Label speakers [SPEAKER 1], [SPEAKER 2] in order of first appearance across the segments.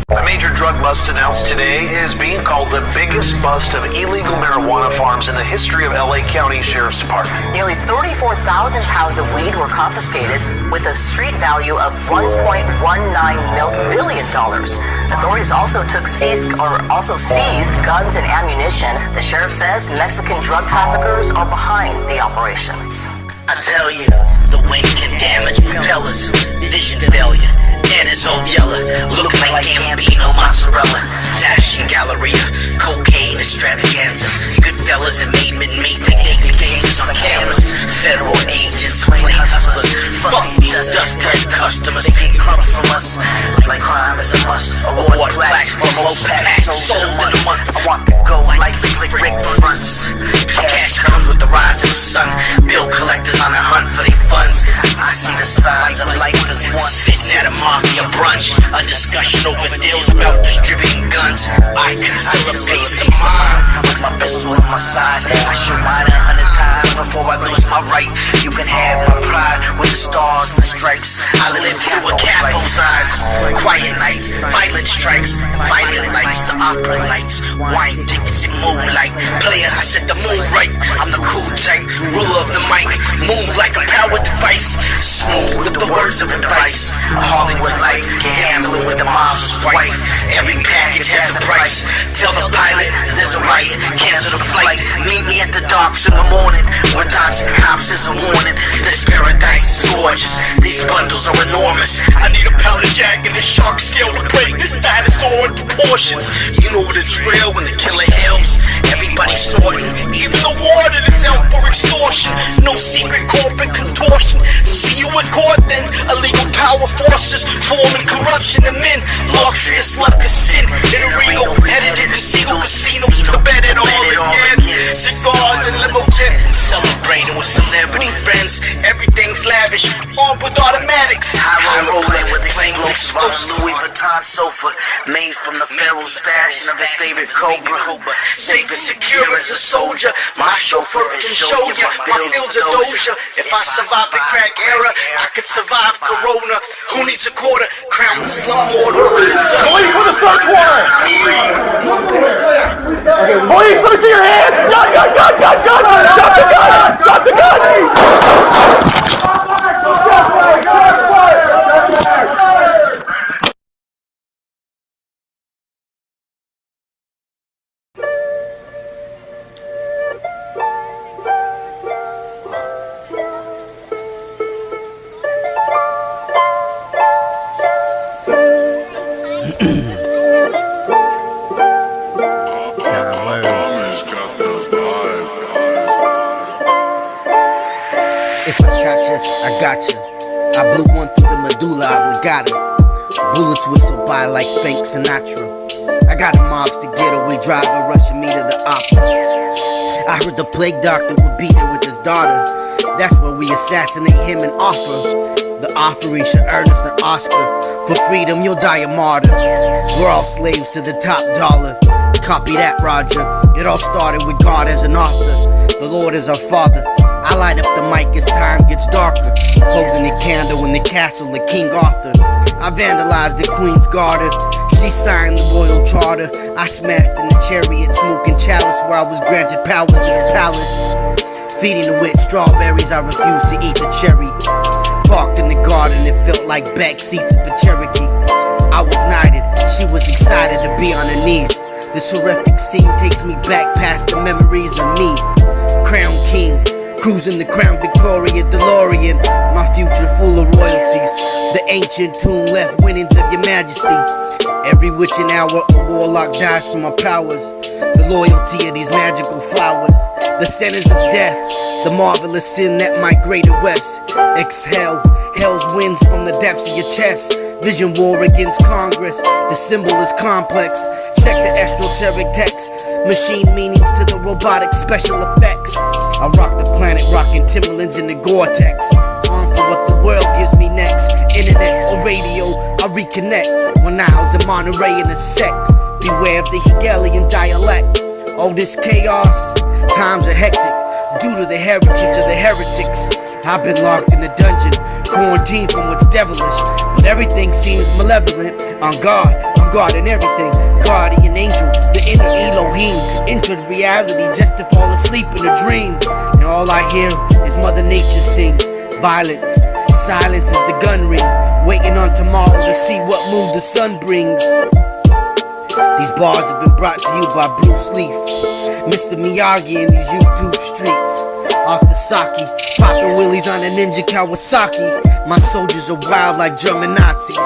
[SPEAKER 1] A major drug bust announced today is being called the biggest bust of illegal marijuana farms in the history of LA County Sheriff's Department.
[SPEAKER 2] Nearly 34,000 pounds of weed were confiscated with a street value of $1.19 billion. Authorities also seized guns and ammunition. The sheriff says Mexican drug traffickers are behind the operations.
[SPEAKER 3] I tell you, the wind can damage propellers, vision failure, dead as old yeller, look like Gambino mozzarella, fashion galleria, cocaine extravaganza, good fellas and made things on cameras, federal agents, plain hustlers, fuck these dust customers, they get crumbs from us, like crime is a must, award plaques for most packs sold in a month, I want to go like Slick Rick fronts, cash comes with the rise of the sun, bill collectors on a hunt for their funds. I see the signs of life as one. Sitting at a mafia brunch, a discussion over deals about distributing guns. I conceal a peace of mind with my pistol on my side. I shoot mine 100 times before I lose my right. You can have my pride with the stars and stripes. I live through a capo's eyes. Quiet nights, violent strikes, violent lights, the opera lights, wine tickets and moonlight. Player, I set the moon right. I'm the cool type, ruler of the mic. Move like a power device, smooth with the words of advice. A Hollywood life, gambling with the mob's wife. Every package has a price. Tell the pilot there's a riot, cancel the flight. Meet me at the docks in the morning. With dodging cops is a warning. This paradise is gorgeous. These bundles are enormous. I need a pellet jack and a shark scale to break this dinosaur into portions. You know the drill when the killer hails. Everybody snorting, even the warden is out for extortion. No secret corporate contortion. See you in court then. Illegal power forces forming corruption and men. Luxurious luck is sin. In a Rio, headed into single casinos to bet it all again. Cigars and limo jet, celebrating with celebrity friends. Everything's lavish, armed with automatics. High rolling with explosives. Louis Vuitton sofa, made from the Pharaoh's fashion of his favorite cobra. Safe and secure as a soldier. My chauffeur can show you my fields of doja. If I survive the crack era, I could survive Corona. Who needs a quarter? Crown the slumlord.
[SPEAKER 4] Police with a search warrant! Police, let me see your hand! Gun! Drop the gun! Drop the gun!
[SPEAKER 3] If I shot you, I got you. I blew one through the medulla oblongata. Bullets whistle by like Frank Sinatra. I got a mobster getaway driver rushing me to the opera. I heard the plague doctor would be there with his daughter. That's where we assassinate him and offer. The offering should earn us an Oscar. For freedom, you'll die a martyr. We're all slaves to the top dollar. Copy that, Roger. It all started with God as an author. The Lord is our Father. I light up the mic as time gets darker, holding a candle in the castle of King Arthur. I vandalized the Queen's Garter. She signed the royal charter. I smashed in the chariot, smoking chalice where I was granted powers to the palace. Feeding the witch strawberries, I refused to eat the cherry. Parked in the garden, it felt like back seats of a Cherokee. I was knighted, she was excited to be on her knees. This horrific scene takes me back past the memories of me. Crown King, cruising the Crown Victoria DeLorean. My future full of royalties. The ancient tomb left winnings of your majesty. Every witching hour a warlock dies for my powers. The loyalty of these magical flowers. The sentence of death, the marvelous sin that migrated west. Exhale, hell's winds from the depths of your chest. Vision war against Congress, the symbol is complex. Check the esoteric text, machine meanings to the robotic special effects. I rock the planet, rocking Timberlands in the Gore-Tex. On for what the world gives me next. Internet or radio, I reconnect. When I was in Monterey in a sec. Beware of the Hegelian dialect. All this chaos, times are hectic due to the heritage of the heretics. I've been locked in a dungeon, quarantined from what's devilish, but everything seems malevolent. On guard, I'm
[SPEAKER 5] God in everything. Guardian angel, the inner Elohim, entered reality just to fall asleep in a dream. And all I hear is Mother Nature sing. Violence, silence as the gun ring, waiting on tomorrow to see what mood the sun brings. These bars have been brought to you by Bruce Leaf, Mr. Miyagi in these YouTube streets. Off the sake, popping wheelies on a Ninja Kawasaki. My soldiers are wild like German Nazis.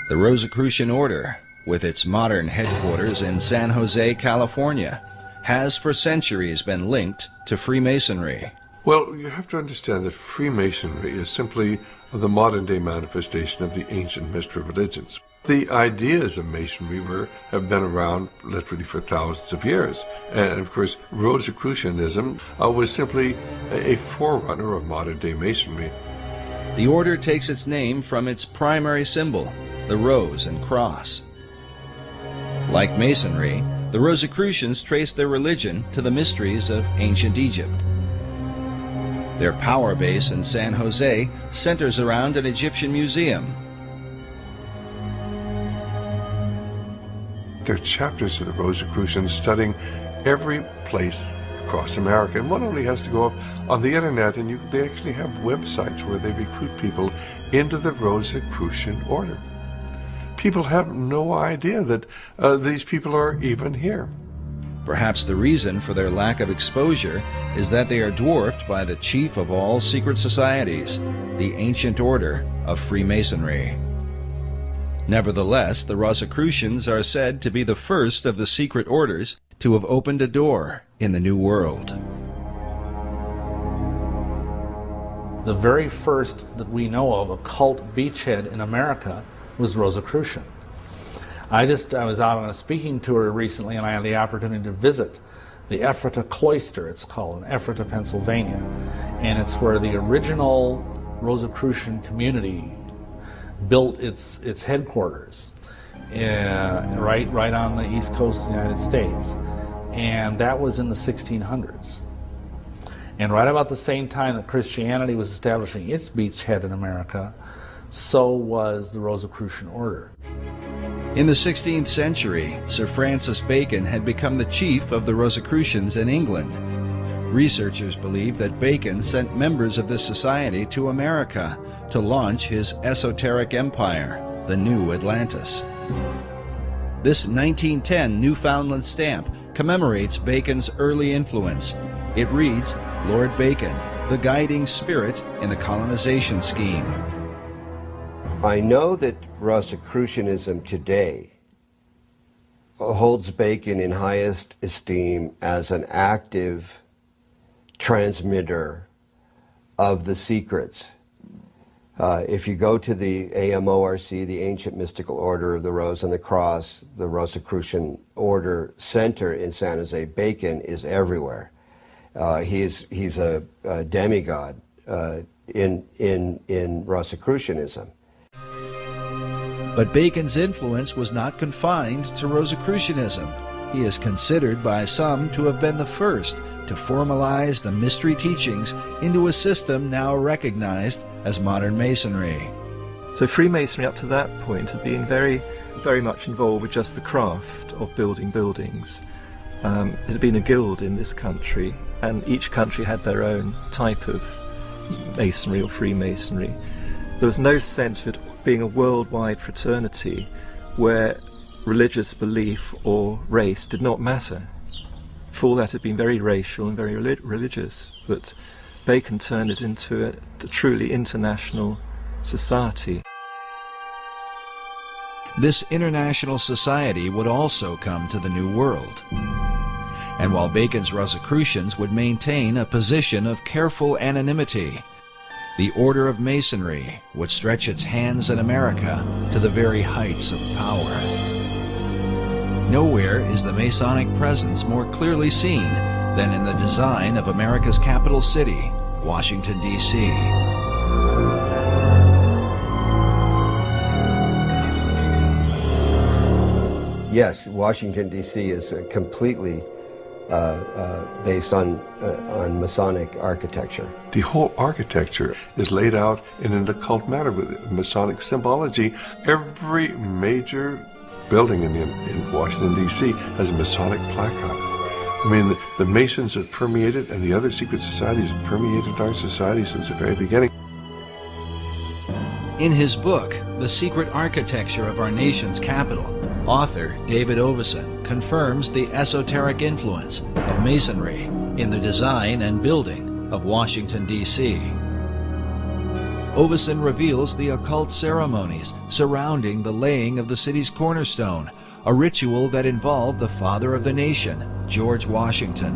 [SPEAKER 6] The Rosicrucian Order, with its modern headquarters in San Jose, California, has for centuries been linked to Freemasonry.
[SPEAKER 7] Well, you have to understand that Freemasonry is simply the modern-day manifestation of the ancient mystery religions. The ideas of Masonry have been around literally for thousands of years. And of course, Rosicrucianism was simply a forerunner of modern-day Masonry.
[SPEAKER 6] The order takes its name from its primary symbol, the rose and cross. Like Masonry, the Rosicrucians trace their religion to the mysteries of ancient Egypt. Their power base in San Jose centers around an Egyptian museum.
[SPEAKER 7] There are chapters of the Rosicrucians studying every place across America, and one only has to go up on the internet, and they actually have websites where they recruit people into the Rosicrucian order. People have no idea that these people are even here.
[SPEAKER 6] Perhaps the reason for their lack of exposure is that they are dwarfed by the chief of all secret societies, the ancient order of Freemasonry. Nevertheless, the Rosicrucians are said to be the first of the secret orders to have opened a door in the New World.
[SPEAKER 8] The very first that we know of occult beachhead in America was Rosicrucian. I was out on a speaking tour recently, and I had the opportunity to visit the Ephrata Cloister, it's called, in Ephrata, Pennsylvania. And it's where the original Rosicrucian community built its headquarters, right on the east coast of the United States. And that was in the 1600s. And right about the same time that Christianity was establishing its beachhead in America, so was the Rosicrucian order.
[SPEAKER 6] In the 16th century, Sir Francis Bacon had become the chief of the Rosicrucians in England. Researchers believe that Bacon sent members of this society to America to launch his esoteric empire, the New Atlantis. This 1910 Newfoundland stamp commemorates Bacon's early influence. It reads, "Lord Bacon, the guiding spirit in the colonization scheme."
[SPEAKER 9] I know that Rosicrucianism today holds Bacon in highest esteem as an active transmitter of the secrets. If you go to the AMORC, the Ancient Mystical Order of the Rose and the Cross, the Rosicrucian Order Center in San Jose, Bacon is everywhere. He's a demigod in Rosicrucianism.
[SPEAKER 6] But Bacon's influence was not confined to Rosicrucianism. He is considered by some to have been the first to formalize the mystery teachings into a system now recognized as modern Masonry.
[SPEAKER 10] So Freemasonry up to that point had been very, very much involved with just the craft of building buildings. It had been a guild in this country, and each country had their own type of Masonry or Freemasonry. There was no sense of it being a worldwide fraternity where religious belief or race did not matter. Before that, it had been very racial and very religious, but Bacon turned it into a truly international society.
[SPEAKER 6] This international society would also come to the New World. And while Bacon's Rosicrucians would maintain a position of careful anonymity, the Order of Masonry would stretch its hands in America to the very heights of power. Nowhere is the Masonic presence more clearly seen than in the design of America's capital city, Washington, D.C.
[SPEAKER 9] Yes, Washington, D.C. is completely based on Masonic architecture.
[SPEAKER 7] The whole architecture is laid out in an occult manner with Masonic symbology. Every major building in Washington, D.C. has a Masonic plaque on it. I mean, the Masons have permeated, and the other secret societies have permeated our society since the very beginning.
[SPEAKER 6] In his book, The Secret Architecture of Our Nation's Capital, author David Oveson confirms the esoteric influence of Masonry in the design and building of Washington, D.C. Oveson reveals the occult ceremonies surrounding the laying of the city's cornerstone, a ritual that involved the father of the nation, George Washington.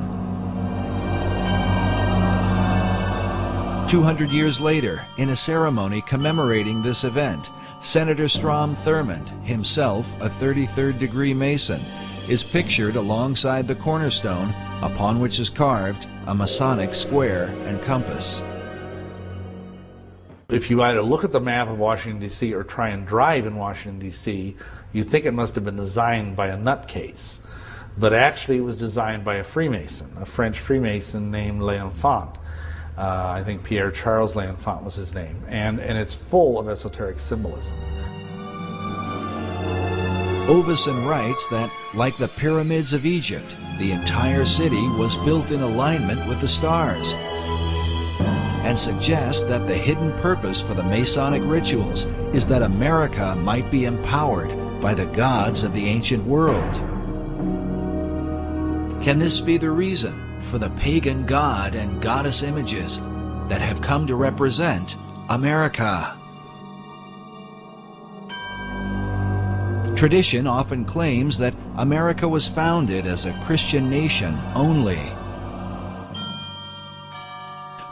[SPEAKER 6] 200 years later, in a ceremony commemorating this event, Senator Strom Thurmond, himself a 33rd degree Mason, is pictured alongside the cornerstone upon which is carved a Masonic square and compass.
[SPEAKER 8] If you either look at the map of Washington, D.C. or try and drive in Washington, D.C., you think it must have been designed by a nutcase. But actually it was designed by a Freemason, a French Freemason named L'Enfant. I think Pierre Charles L'Enfant was his name, and it's full of esoteric symbolism.
[SPEAKER 6] Oveson writes that, like the pyramids of Egypt, the entire city was built in alignment with the stars, and suggests that the hidden purpose for the Masonic rituals is that America might be empowered by the gods of the ancient world. Can this be the reason for the pagan god and goddess images that have come to represent America? Tradition often claims that America was founded as a Christian nation only.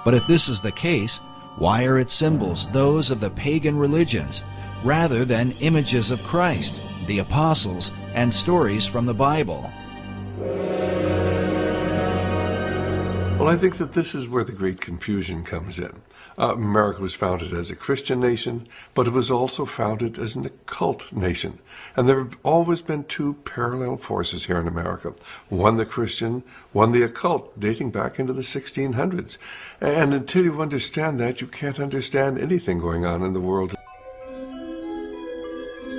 [SPEAKER 6] But if this is the case, why are its symbols those of the pagan religions rather than images of Christ, the apostles, and stories from the Bible?
[SPEAKER 7] Well, I think that this is where the great confusion comes in. America was founded as a Christian nation, but it was also founded as an occult nation. And there have always been two parallel forces here in America. One the Christian, one the occult, dating back into the 1600s. And until you understand that, you can't understand anything going on in the world.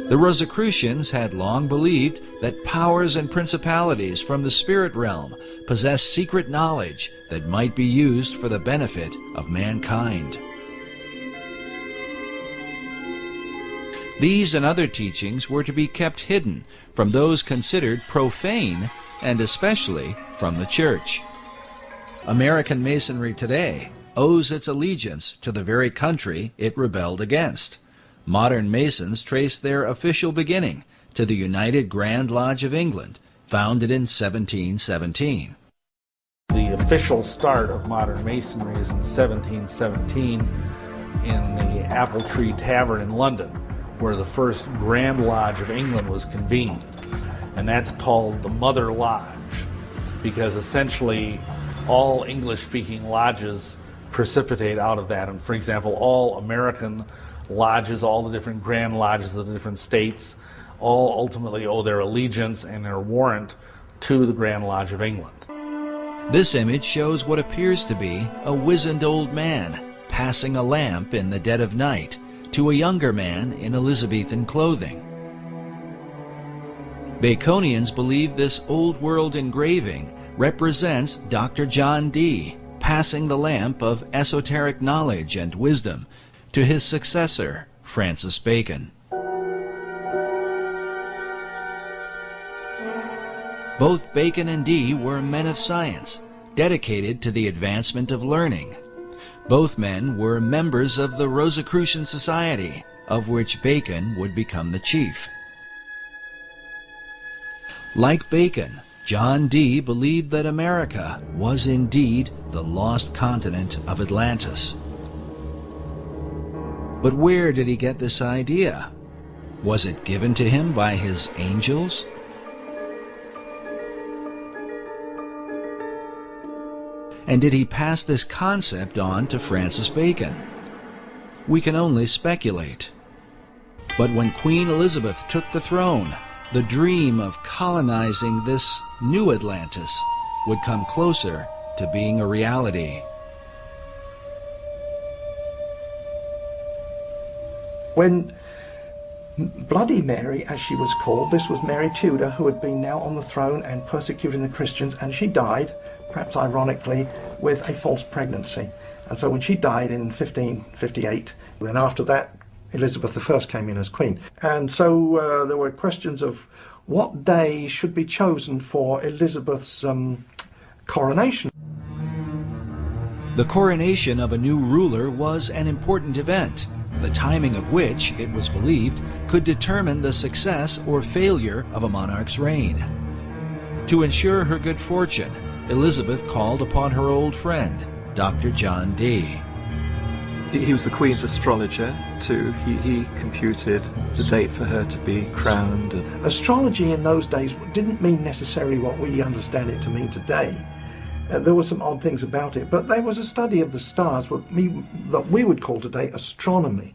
[SPEAKER 6] The Rosicrucians had long believed that powers and principalities from the spirit realm possessed secret knowledge that might be used for the benefit of mankind. These and other teachings were to be kept hidden from those considered profane, and especially from the Church. American Masonry today owes its allegiance to the very country it rebelled against. Modern Masons trace their official beginning to the United Grand Lodge of England, founded in 1717.
[SPEAKER 8] The official start of modern Masonry is in 1717 in the Apple Tree Tavern in London, where the first Grand Lodge of England was convened. And that's called the Mother Lodge, because essentially all English-speaking lodges precipitate out of that. And for example, all American lodges, all the different Grand Lodges of the different states, all ultimately owe their allegiance and their warrant to the Grand Lodge of England.
[SPEAKER 6] This image shows what appears to be a wizened old man passing a lamp in the dead of night to a younger man in Elizabethan clothing. Baconians believe this old world engraving represents Dr. John Dee passing the lamp of esoteric knowledge and wisdom to his successor, Francis Bacon. Both Bacon and Dee were men of science, dedicated to the advancement of learning. Both men were members of the Rosicrucian Society, of which Bacon would become the chief. Like Bacon, John Dee believed that America was indeed the lost continent of Atlantis. But where did he get this idea? Was it given to him by his angels? And did he pass this concept on to Francis Bacon? We can only speculate. But when Queen Elizabeth took the throne, the dream of colonizing this new Atlantis would come closer to being a reality.
[SPEAKER 11] When Bloody Mary, as she was called, this was Mary Tudor, who had been now on the throne and persecuting the Christians, and she died, perhaps ironically, with a false pregnancy. And so when she died in 1558, then after that, Elizabeth I came in as queen. And so there were questions of what day should be chosen for Elizabeth's coronation.
[SPEAKER 6] The coronation of a new ruler was an important event, the timing of which, it was believed, could determine the success or failure of a monarch's reign. To ensure her good fortune, Elizabeth called upon her old friend, Dr. John Dee.
[SPEAKER 10] He was the Queen's astrologer too. He computed the date for her to be crowned.
[SPEAKER 11] Astrology in those days didn't mean necessarily what we understand it to mean today. There were some odd things about it, but there was a study of the stars, that we would call today astronomy.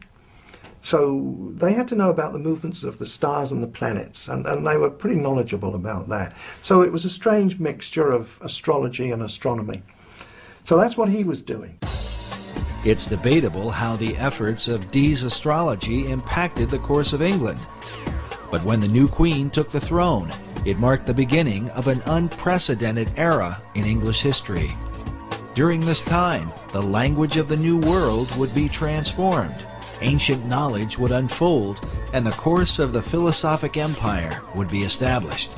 [SPEAKER 11] So they had to know about the movements of the stars and the planets, and they were pretty knowledgeable about that. So it was a strange mixture of astrology and astronomy. So that's what he was doing.
[SPEAKER 6] It's debatable how the efforts of Dee's astrology impacted the course of England. But when the new queen took the throne, it marked the beginning of an unprecedented era in English history. During this time, the language of the New World would be transformed, ancient knowledge would unfold, and the course of the philosophic empire would be established.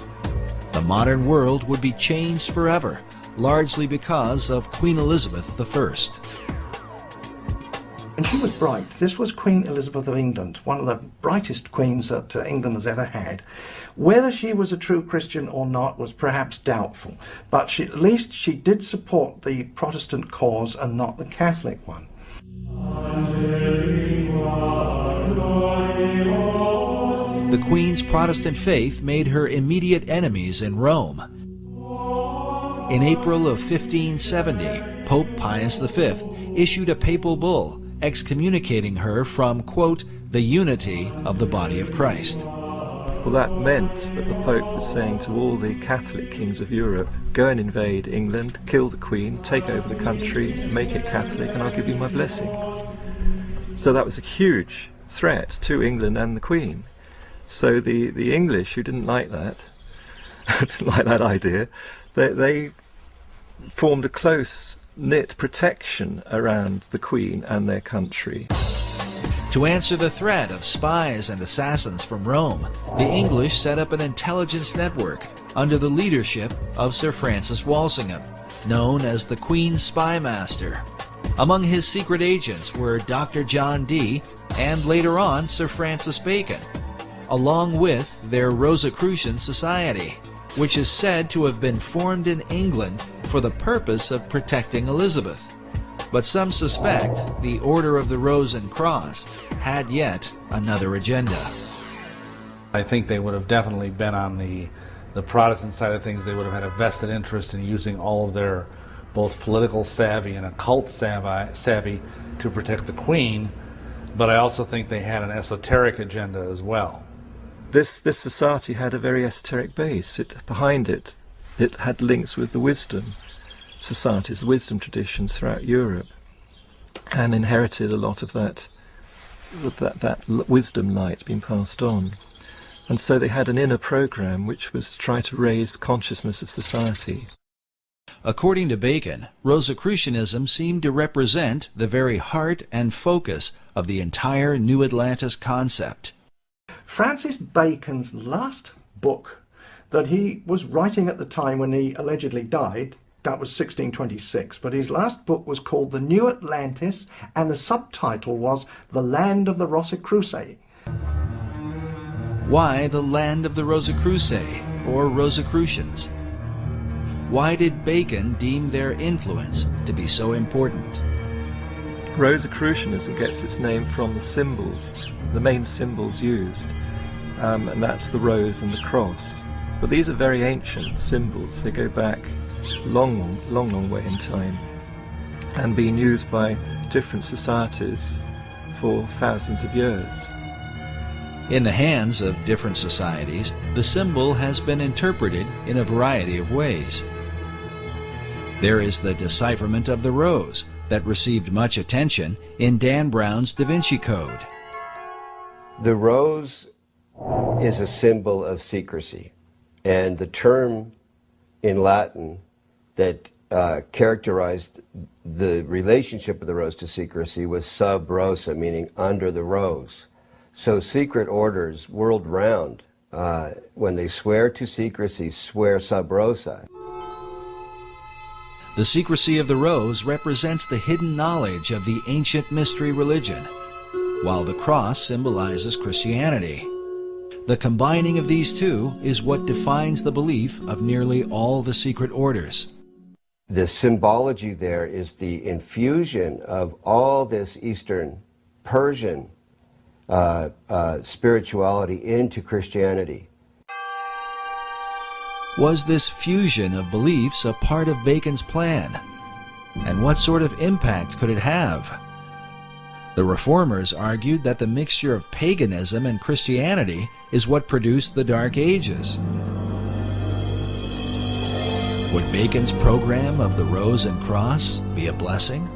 [SPEAKER 6] The modern world would be changed forever, largely because of Queen Elizabeth I.
[SPEAKER 11] And she was bright. This was Queen Elizabeth of England, one of the brightest queens that England has ever had. Whether she was a true Christian or not was perhaps doubtful, but at least she did support the Protestant cause and not the Catholic one.
[SPEAKER 6] The Queen's Protestant faith made her immediate enemies in Rome. In April of 1570, Pope Pius V issued a papal bull excommunicating her from, quote, the unity of the body of Christ.
[SPEAKER 10] Well, that meant that the Pope was saying to all the Catholic kings of Europe, go and invade England, kill the Queen, take over the country, make it Catholic, and I'll give you my blessing. So that was a huge threat to England and the Queen. So the English, who didn't like that, didn't like that idea, they formed a close-knit protection around the Queen and their country.
[SPEAKER 6] To answer the threat of spies and assassins from Rome, the English set up an intelligence network under the leadership of Sir Francis Walsingham, known as the Queen's Spy Master. Among his secret agents were Dr. John Dee and later on Sir Francis Bacon, along with their Rosicrucian Society, which is said to have been formed in England for the purpose of protecting Elizabeth. But some suspect the Order of the Rose and Cross had yet another agenda.
[SPEAKER 8] I think they would have definitely been on the Protestant side of things. They would have had a vested interest in using all of their both political savvy and occult savvy to protect the Queen, but I also think they had an esoteric agenda as well.
[SPEAKER 10] This society had a very esoteric base. Behind it had links with the wisdom societies, the wisdom traditions throughout Europe, and inherited a lot of that wisdom light being passed on. And so they had an inner program which was to try to raise consciousness of society.
[SPEAKER 6] According to Bacon, Rosicrucianism seemed to represent the very heart and focus of the entire New Atlantis concept.
[SPEAKER 11] Francis Bacon's last book that he was writing at the time when he allegedly died, that was 1626, but his last book was called The New Atlantis, and the subtitle was The Land of the Rosicrucians.
[SPEAKER 6] Why the Land of the Rosicrucians, or Rosicrucians? Why did Bacon deem their influence to be so important?
[SPEAKER 10] Rosicrucianism gets its name from the symbols, the main symbols used, and that's the rose and the cross. But these are very ancient symbols. They go back long way in time, and being used by different societies for thousands of years.
[SPEAKER 6] In the hands of different societies, the symbol has been interpreted in a variety of ways. There is the decipherment of the rose that received much attention in Dan Brown's Da Vinci Code.
[SPEAKER 9] The rose is a symbol of secrecy, and the term in Latin that characterized the relationship of the rose to secrecy was sub rosa, meaning under the rose. So secret orders world round, when they swear to secrecy, swear sub rosa.
[SPEAKER 6] The secrecy of the rose represents the hidden knowledge of the ancient mystery religion, while the cross symbolizes Christianity. The combining of these two is what defines the belief of nearly all the secret orders.
[SPEAKER 9] The symbology there is the infusion of all this Eastern Persian spirituality into Christianity.
[SPEAKER 6] Was this fusion of beliefs a part of Bacon's plan? And what sort of impact could it have? The Reformers argued that the mixture of paganism and Christianity is what produced the Dark Ages. Would Bacon's program of the rose and cross be a blessing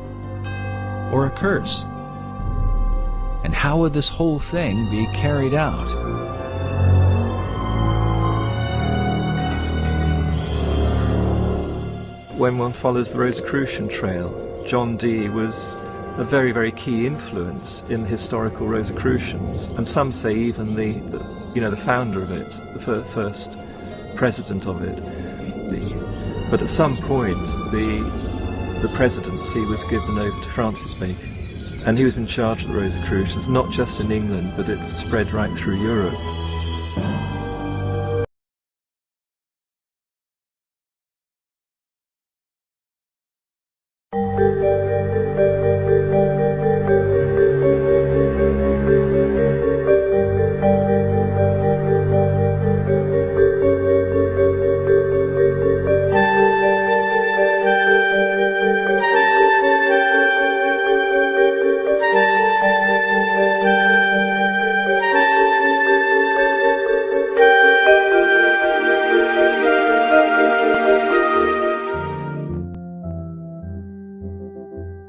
[SPEAKER 6] or a curse? And how would this whole thing be carried out?
[SPEAKER 10] When one follows the Rosicrucian trail, John Dee was a very, very key influence in historical Rosicrucians, and some say even the founder of it, the first president of it. But at some point, the presidency was given over to Francis Bacon, and he was in charge of the Rosicrucians, not just in England, but it spread right through Europe.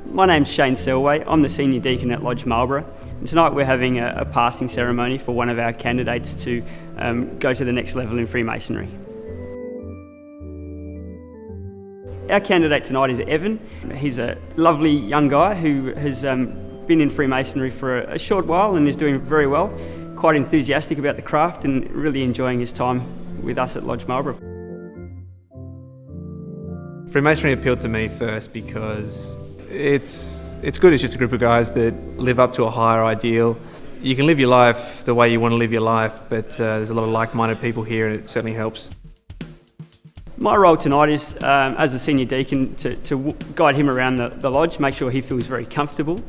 [SPEAKER 12] My name's Shane Selway. I'm the Senior Deacon at Lodge Marlborough. And tonight we're having a passing ceremony for one of our candidates to go to the next level in Freemasonry. Our candidate tonight is Evan. He's a lovely young guy who has been in Freemasonry for a short while and is doing very well, quite enthusiastic about the craft and really enjoying his time with us at Lodge Marlborough.
[SPEAKER 13] Freemasonry appealed to me first because it's good. It's just a group of guys that live up to a higher ideal. You can live your life the way you want to live your life, but there's a lot of like-minded people here, and it certainly helps.
[SPEAKER 12] My role tonight is, as a senior deacon, to guide him around the lodge, make sure he feels very comfortable.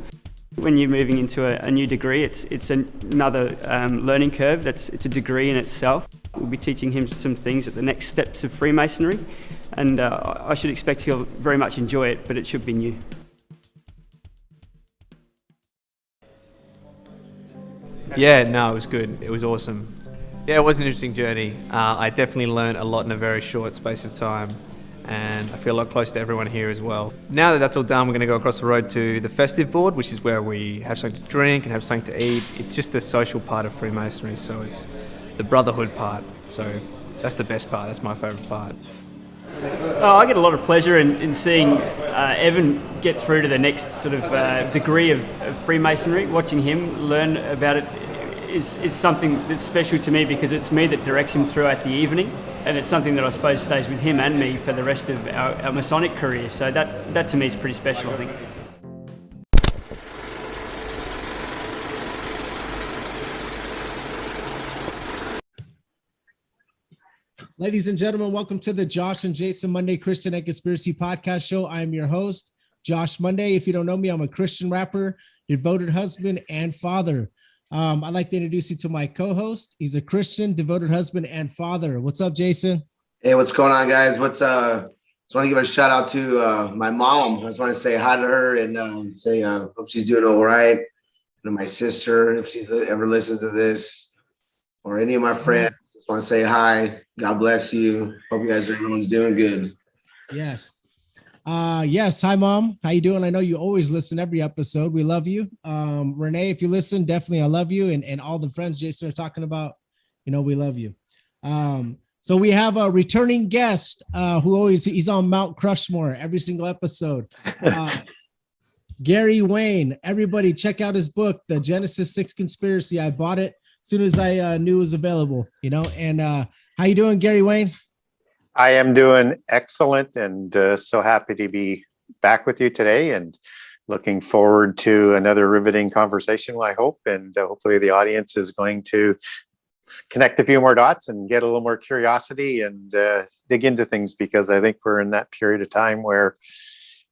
[SPEAKER 12] When you're moving into a new degree, it's another learning curve. It's a degree in itself. We'll be teaching him some things at the next steps of Freemasonry, and I should expect he'll very much enjoy it, but it should be new.
[SPEAKER 13] Yeah, no, it was good. It was awesome. Yeah, it was an interesting journey. I definitely learned a lot in a very short space of time, and I feel a lot closer to everyone here as well. Now that that's all done, we're going to go across the road to the festive board, which is where we have something to drink and have something to eat. It's just the social part of Freemasonry, so it's the brotherhood part. So that's the best part. That's my favourite part.
[SPEAKER 12] I get a lot of pleasure in seeing Evan get through to the next sort of degree of Freemasonry. Watching him learn about it is something that's special to me, because it's me that directs him throughout the evening, and it's something that I suppose stays with him and me for the rest of our Masonic career. So that to me is pretty special, I think.
[SPEAKER 14] Ladies and gentlemen, welcome to the Josh and Jason Monday Christian and Conspiracy Podcast Show. I am your host, Josh Monday. If you don't know me, I'm a Christian rapper, devoted husband, and father. I'd like to introduce you to my co-host. He's a Christian, devoted husband, and father. What's up, Jason?
[SPEAKER 15] Hey, what's going on, guys? Just want to give a shout out to my mom. I just want to say hi to her and say hope she's doing all right. And my sister, if she's ever listens to this, or any of my friends, just want to say hi. God bless you. Hope you guys, everyone's doing good.
[SPEAKER 14] Yes. Yes. Hi, Mom. How you doing? I know you always listen every episode. We love you. Renee, if you listen, definitely I love you. And all the friends Jason are talking about, we love you. So we have a returning guest he's on Mount Crushmore every single episode. Gary Wayne. Everybody check out his book, The Genesis 6 Conspiracy. I bought it as soon as I knew it was available, and how you doing, Gary Wayne?
[SPEAKER 16] I am doing excellent and so happy to be back with you today and looking forward to another riveting conversation, I hope. And hopefully the audience is going to connect a few more dots and get a little more curiosity and dig into things, because I think we're in that period of time where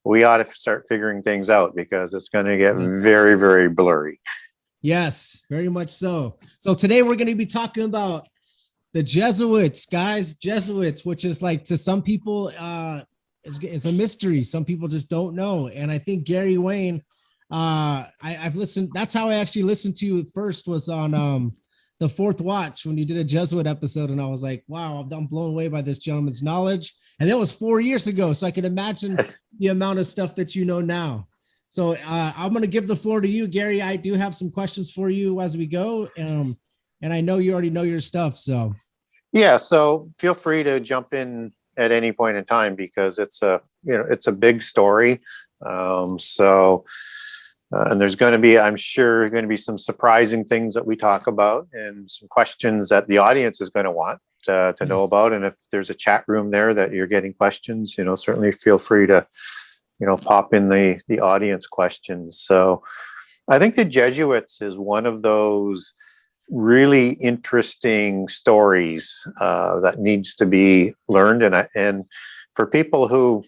[SPEAKER 16] we ought to start figuring things out, because it's going to get very, very blurry.
[SPEAKER 14] Yes, very much so. So today we're going to be talking about the Jesuits, guys. Jesuits, which is like, to some people, it's a mystery. Some people just don't know. And I think Gary Wayne, I've listened. That's how I actually listened to you first, was on the Fourth Watch, when you did a Jesuit episode. And I was like, wow, I'm blown away by this gentleman's knowledge. And that was 4 years ago. So I can imagine the amount of stuff that you know now. So I'm going to give the floor to you, Gary. I do have some questions for you as we go. And I know you already know your stuff. So
[SPEAKER 16] yeah, so feel free to jump in at any point in time, because it's a big story. And there's going to be, I'm sure, going to be some surprising things that we talk about, and some questions that the audience is going to want to know about. And if there's a chat room there that you're getting questions, certainly feel free to, pop in the audience questions. So I think the Jesuits is one of those really interesting stories that needs to be learned. And for people who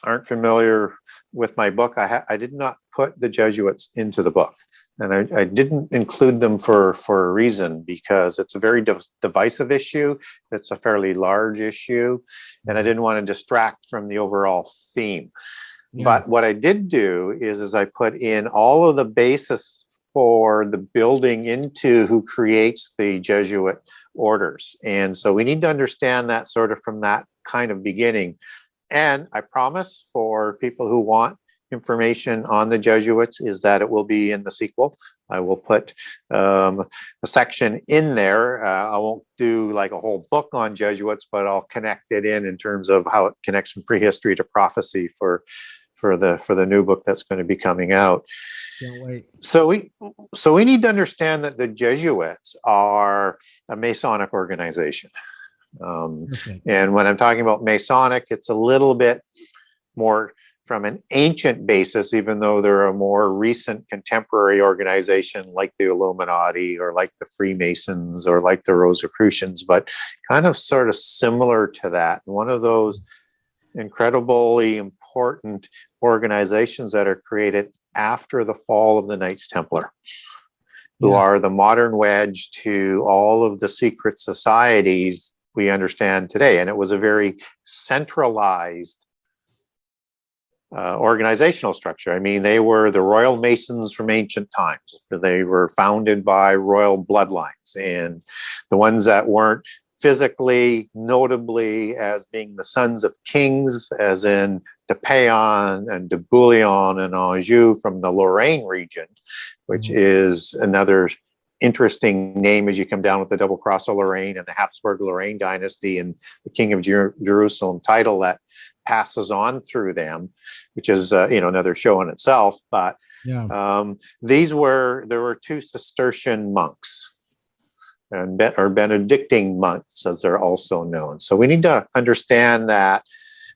[SPEAKER 16] aren't familiar with my book, I did not put the Jesuits into the book, and I didn't include them for a reason, because it's a very divisive issue. It's a fairly large issue, and I didn't want to distract from the overall theme. Yeah. But what I did do is I put in all of the basis for the building into who creates the Jesuit orders. And so we need to understand that sort of from that kind of beginning. And I promise, for people who want information on the Jesuits, is that it will be in the sequel. I will put a section in there. I won't do like a whole book on Jesuits, but I'll connect it in terms of how it connects from prehistory to prophecy for the new book that's going to be coming out.
[SPEAKER 14] Can't wait.
[SPEAKER 16] So we need to understand that the Jesuits are a Masonic organization. And when I'm talking about Masonic, it's a little bit more from an ancient basis, even though they're a more recent contemporary organization like the Illuminati or like the Freemasons or like the Rosicrucians, but kind of sort of similar to that. One of those incredibly important organizations that are created after the fall of the Knights Templar, who are the modern wedge to all of the secret societies we understand today. And it was a very centralized organizational structure. I mean, they were the Royal Masons from ancient times. They were founded by royal bloodlines, and the ones that weren't physically, notably as being the sons of kings, as in de Payon and de Bouillon and Anjou from the Lorraine region, which is another interesting name as you come down with the double cross of Lorraine and the Habsburg Lorraine dynasty and the King of Jerusalem title that passes on through them, which is another show in itself. But there were two Cistercian monks, or Benedictine monks, as they're also known. So we need to understand that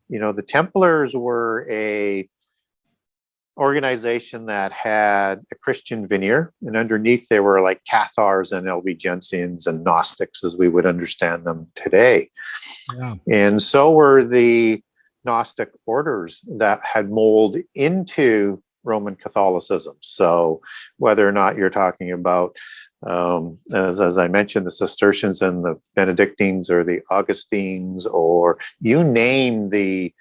[SPEAKER 16] the Templars were a organization that had a Christian veneer, and underneath they were like Cathars and Albigensians and Gnostics as we would understand them today. Yeah. And so were the Gnostic orders that had molded into Roman Catholicism. So whether or not you're talking about, as I mentioned, the Cistercians and the Benedictines or the Augustines, or you name the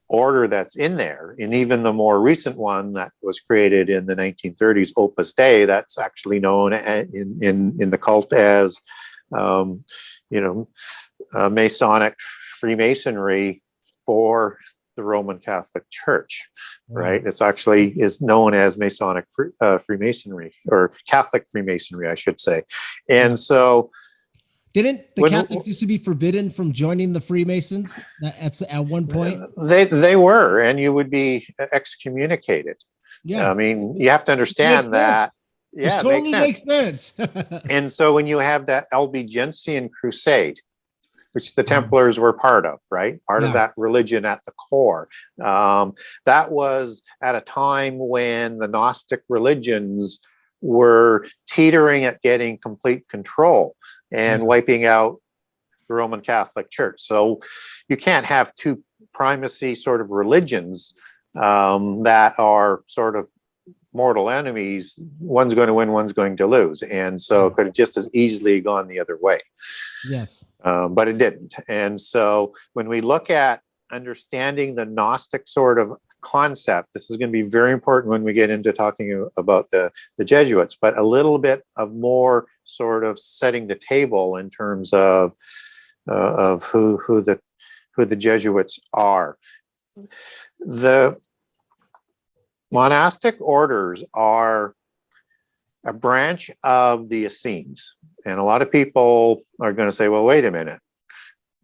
[SPEAKER 16] order that's in there, and even the more recent one that was created in the 1930s, Opus Dei, that's actually known in the cult as, Masonic Freemasonry for the Roman Catholic Church, right? It's actually is known as Masonic Freemasonry, or Catholic Freemasonry, I should say. And so,
[SPEAKER 14] didn't the Catholics used to be forbidden from joining the Freemasons at one point?
[SPEAKER 16] They were, and you would be excommunicated.
[SPEAKER 14] Yeah,
[SPEAKER 16] I mean, you have to understand that.
[SPEAKER 14] Yeah, it totally makes sense.
[SPEAKER 16] And so when you have that Albigensian Crusade, which the Templars were part of, right? Part of that religion at the core. That was at a time when the Gnostic religions were teetering at getting complete control and wiping out the Roman Catholic Church. So you can't have two primacy sort of religions that are sort of mortal enemies. One's going to win, one's going to lose. And so it could have just as easily gone the other way.
[SPEAKER 14] Yes.
[SPEAKER 16] But it didn't. And so when we look at understanding the Gnostic sort of concept, this is going to be very important when we get into talking about the Jesuits, but a little bit of more sort of setting the table in terms of who the Jesuits are. The monastic orders are a branch of the Essenes. And a lot of people are going to say, well, wait a minute.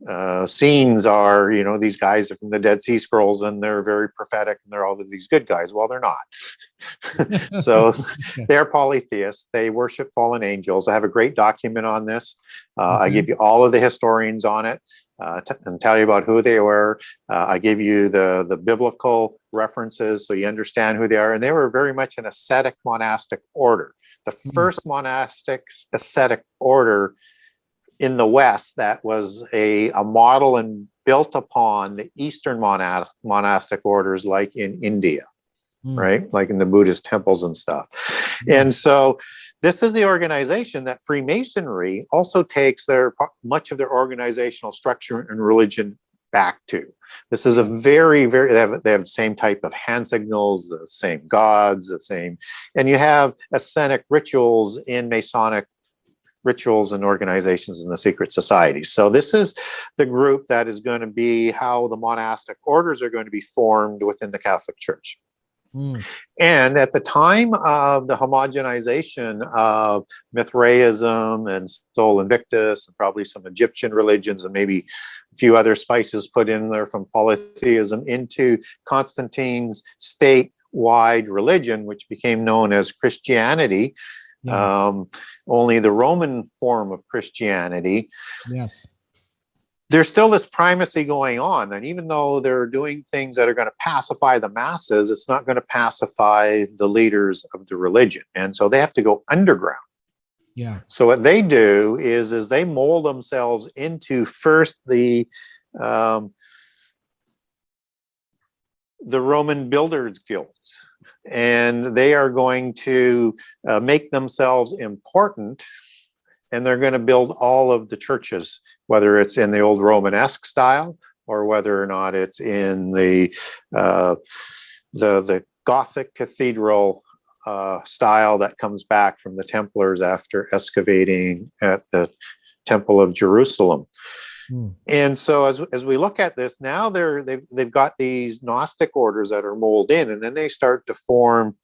[SPEAKER 16] Essenes are, these guys are from the Dead Sea Scrolls and they're very prophetic and they're all of these good guys. Well, they're not. So they're polytheists. They worship fallen angels. I have a great document on this. I give you all of the historians on it and tell you about who they were. I give you the biblical references so you understand who they are. And they were very much an ascetic monastic order. The first monastic ascetic order in the West that was a model and built upon the Eastern monastic orders, like in India, right? Like in the Buddhist temples and stuff. And so this is the organization that Freemasonry also takes much of their organizational structure and religion back to. This is a very, very, they have the same type of hand signals, the same gods, and you have ascetic rituals in Masonic rituals and organizations in the secret societies. So this is the group that is going to be how the monastic orders are going to be formed within the Catholic Church. And at the time of the homogenization of Mithraism and Sol Invictus and probably some Egyptian religions and maybe a few other spices put in there from polytheism into Constantine's statewide religion, which became known as Christianity, only the Roman form of Christianity.
[SPEAKER 14] Yes.
[SPEAKER 16] There's still this primacy going on. And even though they're doing things that are going to pacify the masses, it's not going to pacify the leaders of the religion. And so they have to go underground.
[SPEAKER 14] Yeah.
[SPEAKER 16] So what they do is they mold themselves into first the Roman Builders Guilds. And they are going to make themselves important, and they're going to build all of the churches, whether it's in the old Romanesque style or whether or not it's in the Gothic cathedral style that comes back from the Templars after excavating at the Temple of Jerusalem. And so as we look at this now, they've got these Gnostic orders that are molded in, and then they start to form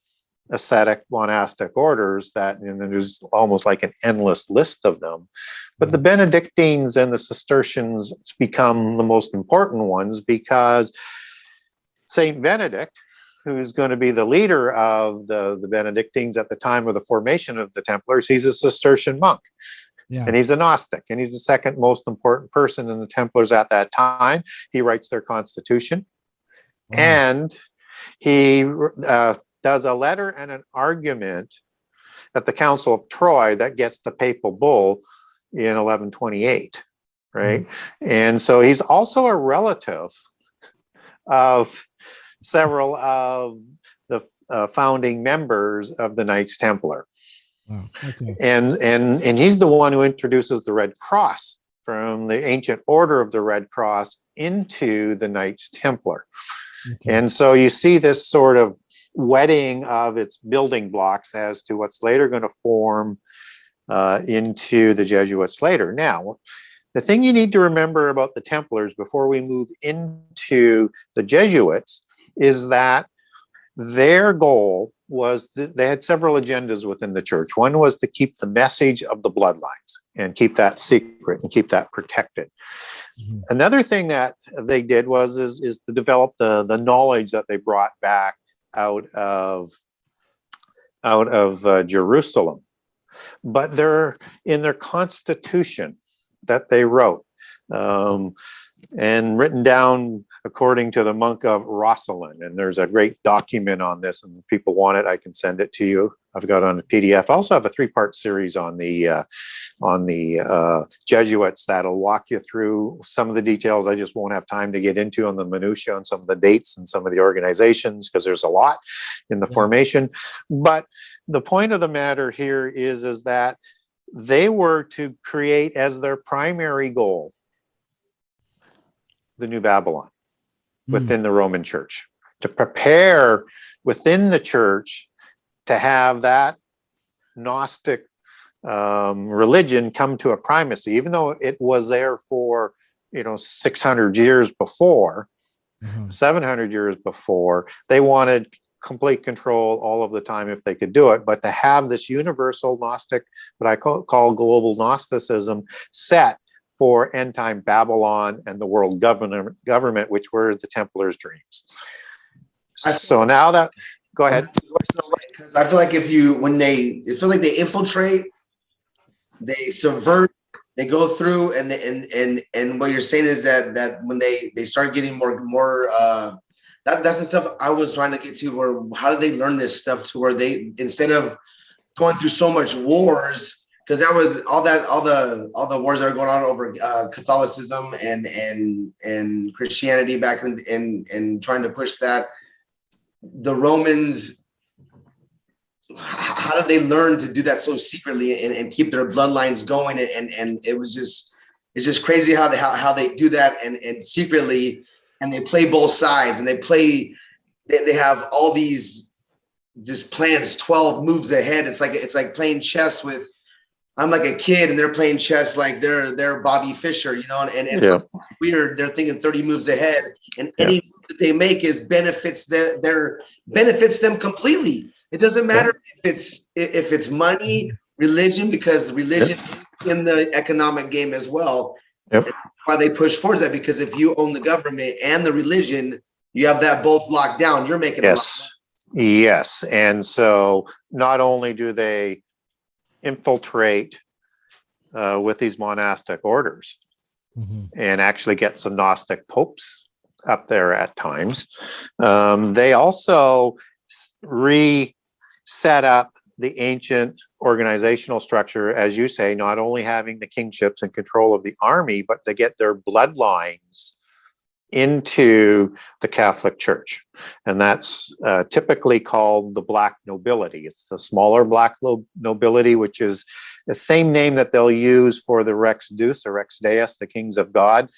[SPEAKER 16] ascetic monastic orders that, and there's almost like an endless list of them. But the Benedictines and the Cistercians become the most important ones because Saint Benedict, who's going to be the leader of the Benedictines at the time of the formation of the Templars, he's a Cistercian monk. Yeah. And he's a Gnostic, and he's the second most important person in the Templars at that time. He writes their constitution, and he does a letter and an argument at the Council of Troy that gets the papal bull in 1128. right? And so he's also a relative of several of the founding members of the Knights Templar.
[SPEAKER 14] Wow. Okay.
[SPEAKER 16] And he's the one who introduces the Red Cross from the ancient order of the Red Cross into the Knights Templar. Okay. And so you see this sort of wedding of its building blocks as to what's later going to form into the Jesuits later. Now, the thing you need to remember about the Templars before we move into the Jesuits is that their goal was they had several agendas within the church. One was to keep the message of the bloodlines and keep that secret and keep that protected. Mm-hmm. Another thing that they did was to develop the knowledge that they brought back out of Jerusalem. But they're in their constitution that they wrote and written down according to the monk of Rosslyn. And there's a great document on this, and if people want it, I can send it to you. I've got it on a PDF. I also have a 3-part series on the Jesuits that'll walk you through some of the details I just won't have time to get into on the minutiae on some of the dates and some of the organizations, because there's a lot in the formation. But the point of the matter here is that they were to create as their primary goal the New Babylon within the Roman Church, to prepare within the church to have that Gnostic religion come to a primacy, even though it was there for 600 years before, 700 years before. They wanted complete control all of the time if they could do it, but to have this universal Gnostic, what I call global Gnosticism, set for end-time Babylon and the world government, which were the Templars' dreams. So now that, go ahead.
[SPEAKER 15] I feel like it feels like they infiltrate, they subvert, they go through, and what you're saying is that when they start getting more that's the stuff I was trying to get to, where how do they learn this stuff to where they, instead of going through so much wars, because that was all the wars that are going on over Catholicism and Christianity back in trying to push that. The Romans, how did they learn to do that so secretly and keep their bloodlines going? And it's just crazy how they do that and secretly, and they play both sides, and they have all these just plans 12 moves ahead. It's like playing chess with, I'm like a kid and they're playing chess like they're Bobby Fischer, and it's so weird. They're thinking 30 moves ahead, and any move that they make benefits them completely. It doesn't matter if it's money, religion, because religion is in the economic game as well. That's why they push towards that, because if you own the government and the religion, you have that both locked down. You're making a lot.
[SPEAKER 16] Yes. And so not only do they infiltrate with these monastic orders and actually get some Gnostic popes up there at times, they also reset up the ancient organizational structure, as you say, not only having the kingships and control of the army, but to get their bloodlines into the Catholic Church. And that's typically called the Black Nobility. It's the smaller Black Nobility, which is the same name that they'll use for the Rex Deus or Rex Deus, the kings of God,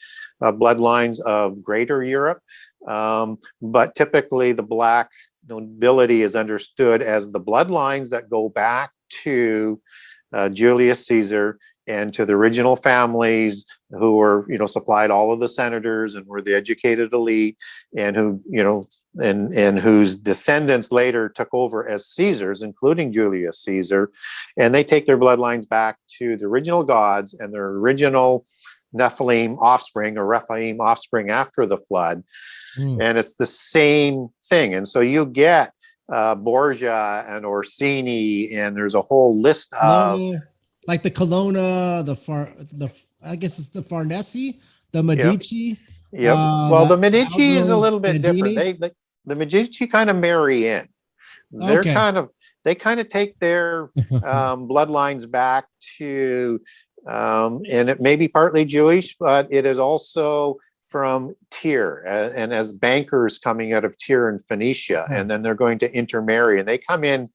[SPEAKER 16] bloodlines of Greater Europe. But typically the Black Nobility is understood as the bloodlines that go back to Julius Caesar and to the original families who were, supplied all of the senators and were the educated elite, and who, and whose descendants later took over as Caesars, including Julius Caesar. And they take their bloodlines back to the original gods and their original Nephilim offspring, or Rephaim offspring after the flood. And it's the same thing. And so you get Borgia and Orsini, and there's a whole list of,
[SPEAKER 14] like the Colonna, I guess it's the Farnese, the Medici.
[SPEAKER 16] Well, the Medici is a little bit different. The Medici kind of marry in. They kind of take their bloodlines back to and it may be partly Jewish, but it is also from Tyre, and as bankers coming out of Tyre and Phoenicia, and then they're going to intermarry, and they come in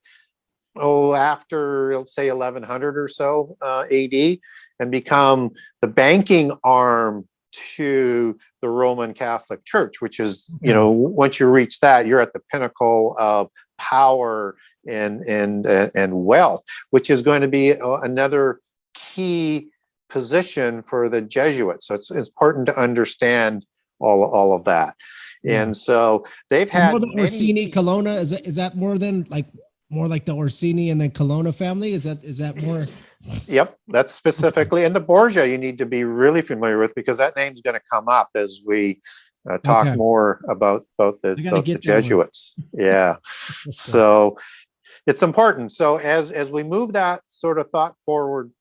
[SPEAKER 16] after, let's say, 1100 or so AD, and become the banking arm to the Roman Catholic Church, which is, once you reach that, you're at the pinnacle of power and wealth, which is going to be another key position for the Jesuits. So it's important to understand all of that. And so they've had
[SPEAKER 14] more than Orsini, Colonna. Is that more than more like the Orsini and then Colonna family? Is that more?
[SPEAKER 16] Yep, that's specifically. And the Borgia you need to be really familiar with, because that name's going to come up as we talk more about the Jesuits. Yeah. So it's important. So as we move that sort of thought forward,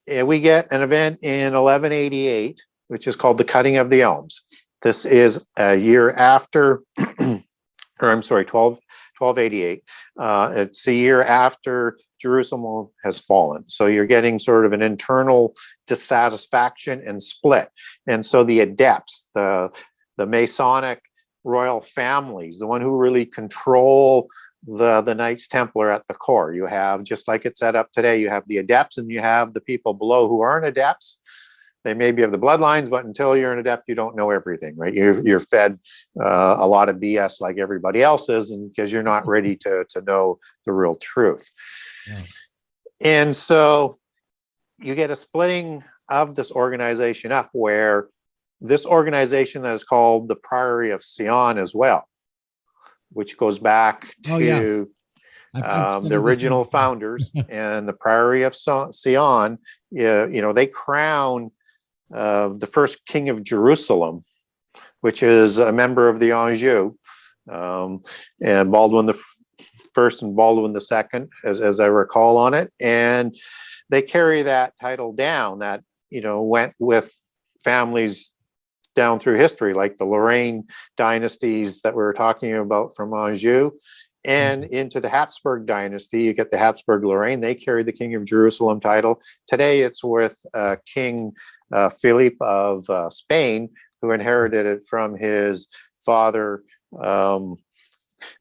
[SPEAKER 16] we get an event in 1188, which is called the Cutting of the Elms. This is a year after, or I'm sorry, 1288. It's a year after Jerusalem has fallen. So you're getting sort of an internal dissatisfaction and split. And so the adepts, the Masonic royal families, the one who really control the Knights Templar at the core. You have, just like it's set up today, you have the adepts and you have the people below who aren't adepts. They maybe have the bloodlines, but until you're an adept, you don't know everything, right? You're fed a lot of BS like everybody else is, and because you're not ready to know the real truth. Yeah. And so you get a splitting of this organization up, where this organization that is called the Priory of Sion as well, which goes back to the original founders and the Priory of Sion. They crown the first king of Jerusalem, which is a member of the Anjou, and Baldwin the First and Baldwin the Second, as I recall on it. And they carry that title down, that went with families down through history, like the Lorraine dynasties that we were talking about from Anjou, and into the Habsburg dynasty. You get the Habsburg Lorraine. They carry the King of Jerusalem title. Today it's with King Philip of Spain, who inherited it from his father,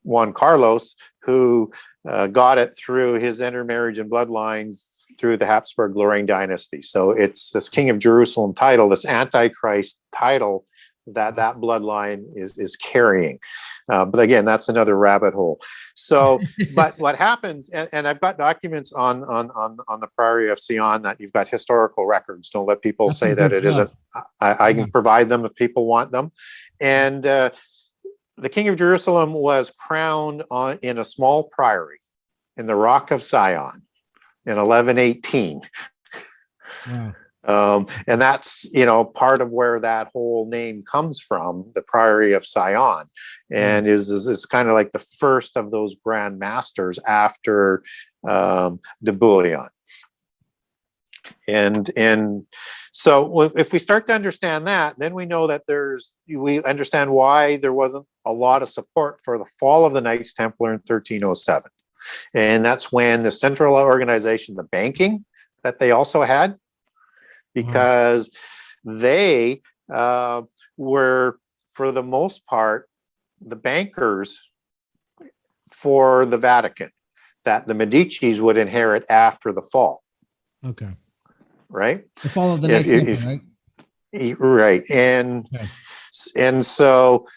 [SPEAKER 16] Juan Carlos, who got it through his intermarriage and bloodlines through the Habsburg Lorraine dynasty. So it's this King of Jerusalem title, this Antichrist title, that bloodline is carrying. But again, that's another rabbit hole. So, but what happens, and I've got documents on the Priory of Sion, that you've got historical records. Don't let people say that it isn't. I can provide them if people want them. And the King of Jerusalem was crowned in a small priory in the Rock of Sion in 1118. Wow. And that's, part of where that whole name comes from, the Priory of Sion, and is kind of like the first of those grand masters after de Bouillon. And so if we start to understand that, then we know that we understand why there wasn't a lot of support for the fall of the Knights Templar in 1307. And that's when the central organization, the banking that they also had, because they were, for the most part, the bankers for the Vatican that the Medicis would inherit after the fall.
[SPEAKER 14] Okay.
[SPEAKER 16] Right?
[SPEAKER 14] The fall of the Knights Templar, right?
[SPEAKER 16] Right. And so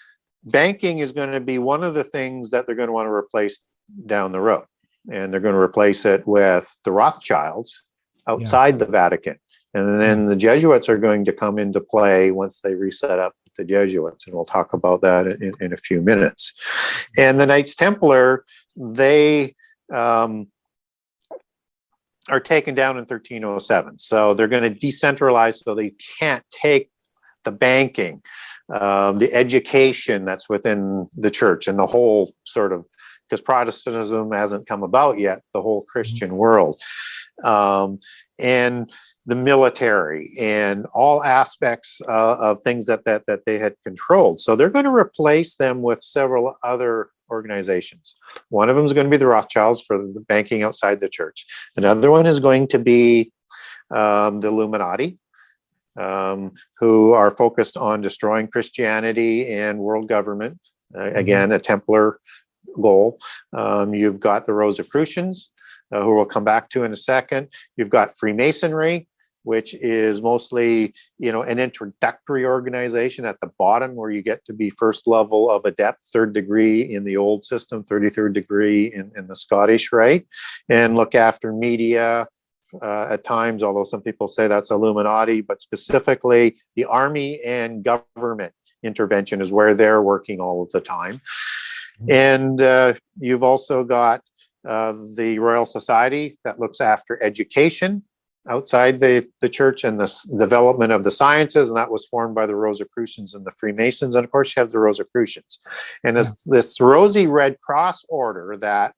[SPEAKER 16] banking is going to be one of the things that they're going to want to replace down the road. And they're going to replace it with the Rothschilds outside the Vatican. And then the Jesuits are going to come into play once they reset up the Jesuits. And we'll talk about that in a few minutes. And the Knights Templar, they are taken down in 1307. So they're going to decentralize, so they can't take the banking, the education that's within the church, and the whole sort of, because Protestantism hasn't come about yet, the whole Christian world, and the military, and all aspects of things that they had controlled. So they're going to replace them with several other organizations. One of them is going to be the Rothschilds for the banking outside the church. Another one is going to be the Illuminati, who are focused on destroying Christianity and world government. Again, a Templar goal. You've got the Rosicrucians, who we'll come back to in a second. You've got Freemasonry, which is mostly, an introductory organization at the bottom where you get to be first level of adept, 3rd degree in the old system, 33rd degree in the Scottish Rite, and look after media at times, although some people say that's Illuminati, but specifically the army and government intervention is where they're working all of the time. And you've also got the Royal Society that looks after education outside the church and the development of the sciences, and that was formed by the Rosicrucians and the Freemasons. And of course you have the Rosicrucians. And this rosy red cross order that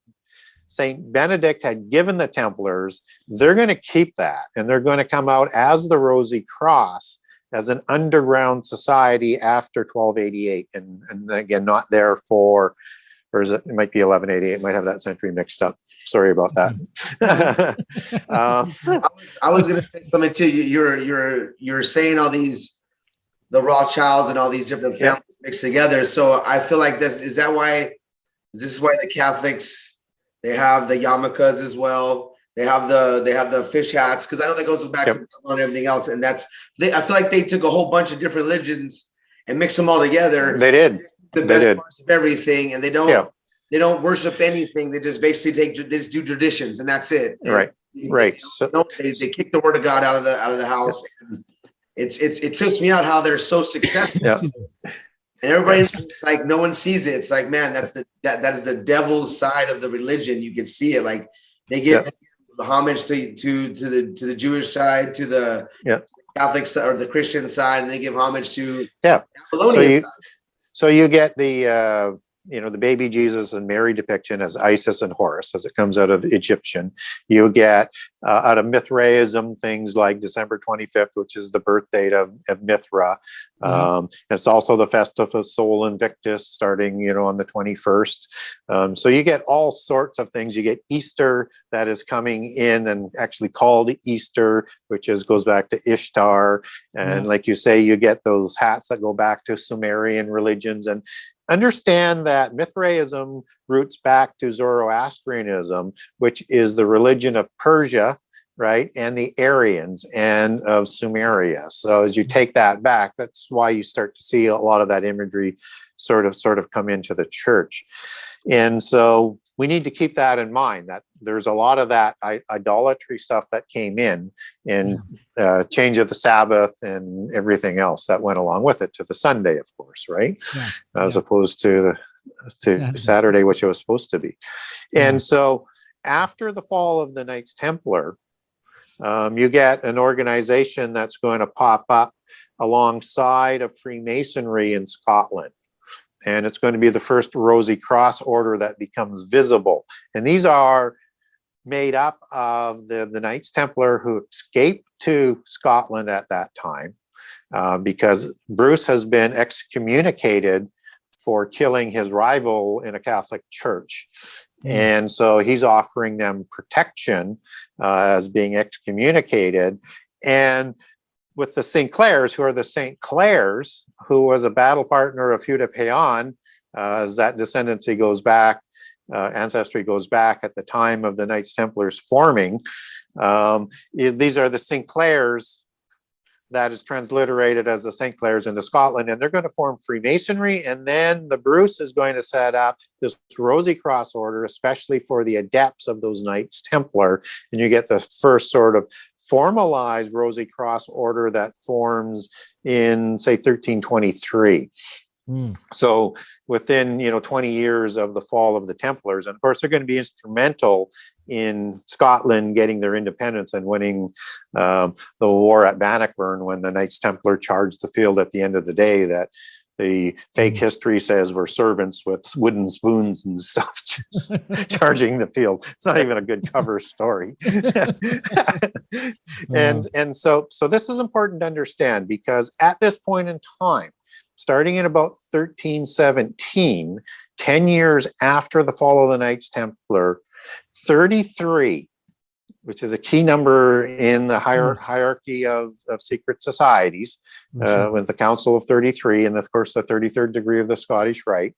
[SPEAKER 16] Saint Benedict had given the Templars, they're going to keep that, and they're going to come out as the Rosy Cross as an underground society after 1288, and again, not there for, or is it might be 1188, might have that century mixed up. Sorry about that.
[SPEAKER 15] I was going to say something too. You're saying all these, the Rothschilds and all these different families mixed together. So I feel like this is why the Catholics, they have the yarmulkes as well. They have the fish hats, because I know that goes back to and everything else. And I feel like they took a whole bunch of different religions and mixed them all together.
[SPEAKER 16] They did
[SPEAKER 15] the best parts of everything, and they don't worship anything. They just basically they just do traditions, and that's it.
[SPEAKER 16] Right. Right.
[SPEAKER 15] They kick the word of God out of the house. And it trips me out how they're so successful.
[SPEAKER 16] Yeah.
[SPEAKER 15] And everybody's like, no one sees it. It's like, man, that is the devil's side of the religion. You can see it. Like they give the homage to the Jewish side, to the Catholic side, or the Christian side, and they give homage to Babylonian side.
[SPEAKER 16] So you get the the baby Jesus and Mary depiction as Isis and Horus, as it comes out of Egyptian. You get out of Mithraism things like December 25th, which is the birth date of Mithra. It's also the festival of Sol Invictus, starting on the 21st. So you get all sorts of things. You get Easter that is coming in and actually called Easter, which goes back to Ishtar. And like you say, you get those hats that go back to Sumerian religions. And understand that Mithraism roots back to Zoroastrianism, which is the religion of Persia, right, and the Aryans and of Sumeria. So as you take that back, that's why you start to see a lot of that imagery sort of come into the church. And so we need to keep that in mind, that there's a lot of that idolatry stuff that came in, and change of the Sabbath and everything else that went along with it, to the Sunday, of course, right? As opposed to Saturday, which it was supposed to be. And so after the fall of the Knights Templar, you get an organization that's going to pop up alongside of Freemasonry in Scotland. And it's going to be the first Rosy Cross order that becomes visible. And these are made up of the Knights Templar who escaped to Scotland at that time, because Bruce has been excommunicated for killing his rival in a Catholic church. And so he's offering them protection as being excommunicated. And with the St. Clairs, who are the St. Clairs, who was a battle partner of Hugh de Payan, as that descendancy goes back, ancestry goes back at the time of the Knights Templars forming. These are the St. Clairs that is transliterated as the St. Clairs into Scotland, and they're going to form Freemasonry. And then the Bruce is going to set up this Rosy Cross order, especially for the adepts of those Knights Templar. And you get the first sort of formalized Rosy Cross order that forms in, say, 1323. So within 20 years of the fall of the Templars, and of course they're going to be instrumental in Scotland getting their independence and winning the war at Bannockburn, when the Knights Templar charged the field at the end of the day, that the fake history says were servants with wooden spoons and stuff just charging the field. It's not even a good cover story. And so this is important to understand, because at this point in time, starting in about 1317, 10 years after the fall of the Knights Templar, 33 which is a key number in the hierarchy of secret societies, with the Council of 33, and of course the 33rd degree of the Scottish Rite.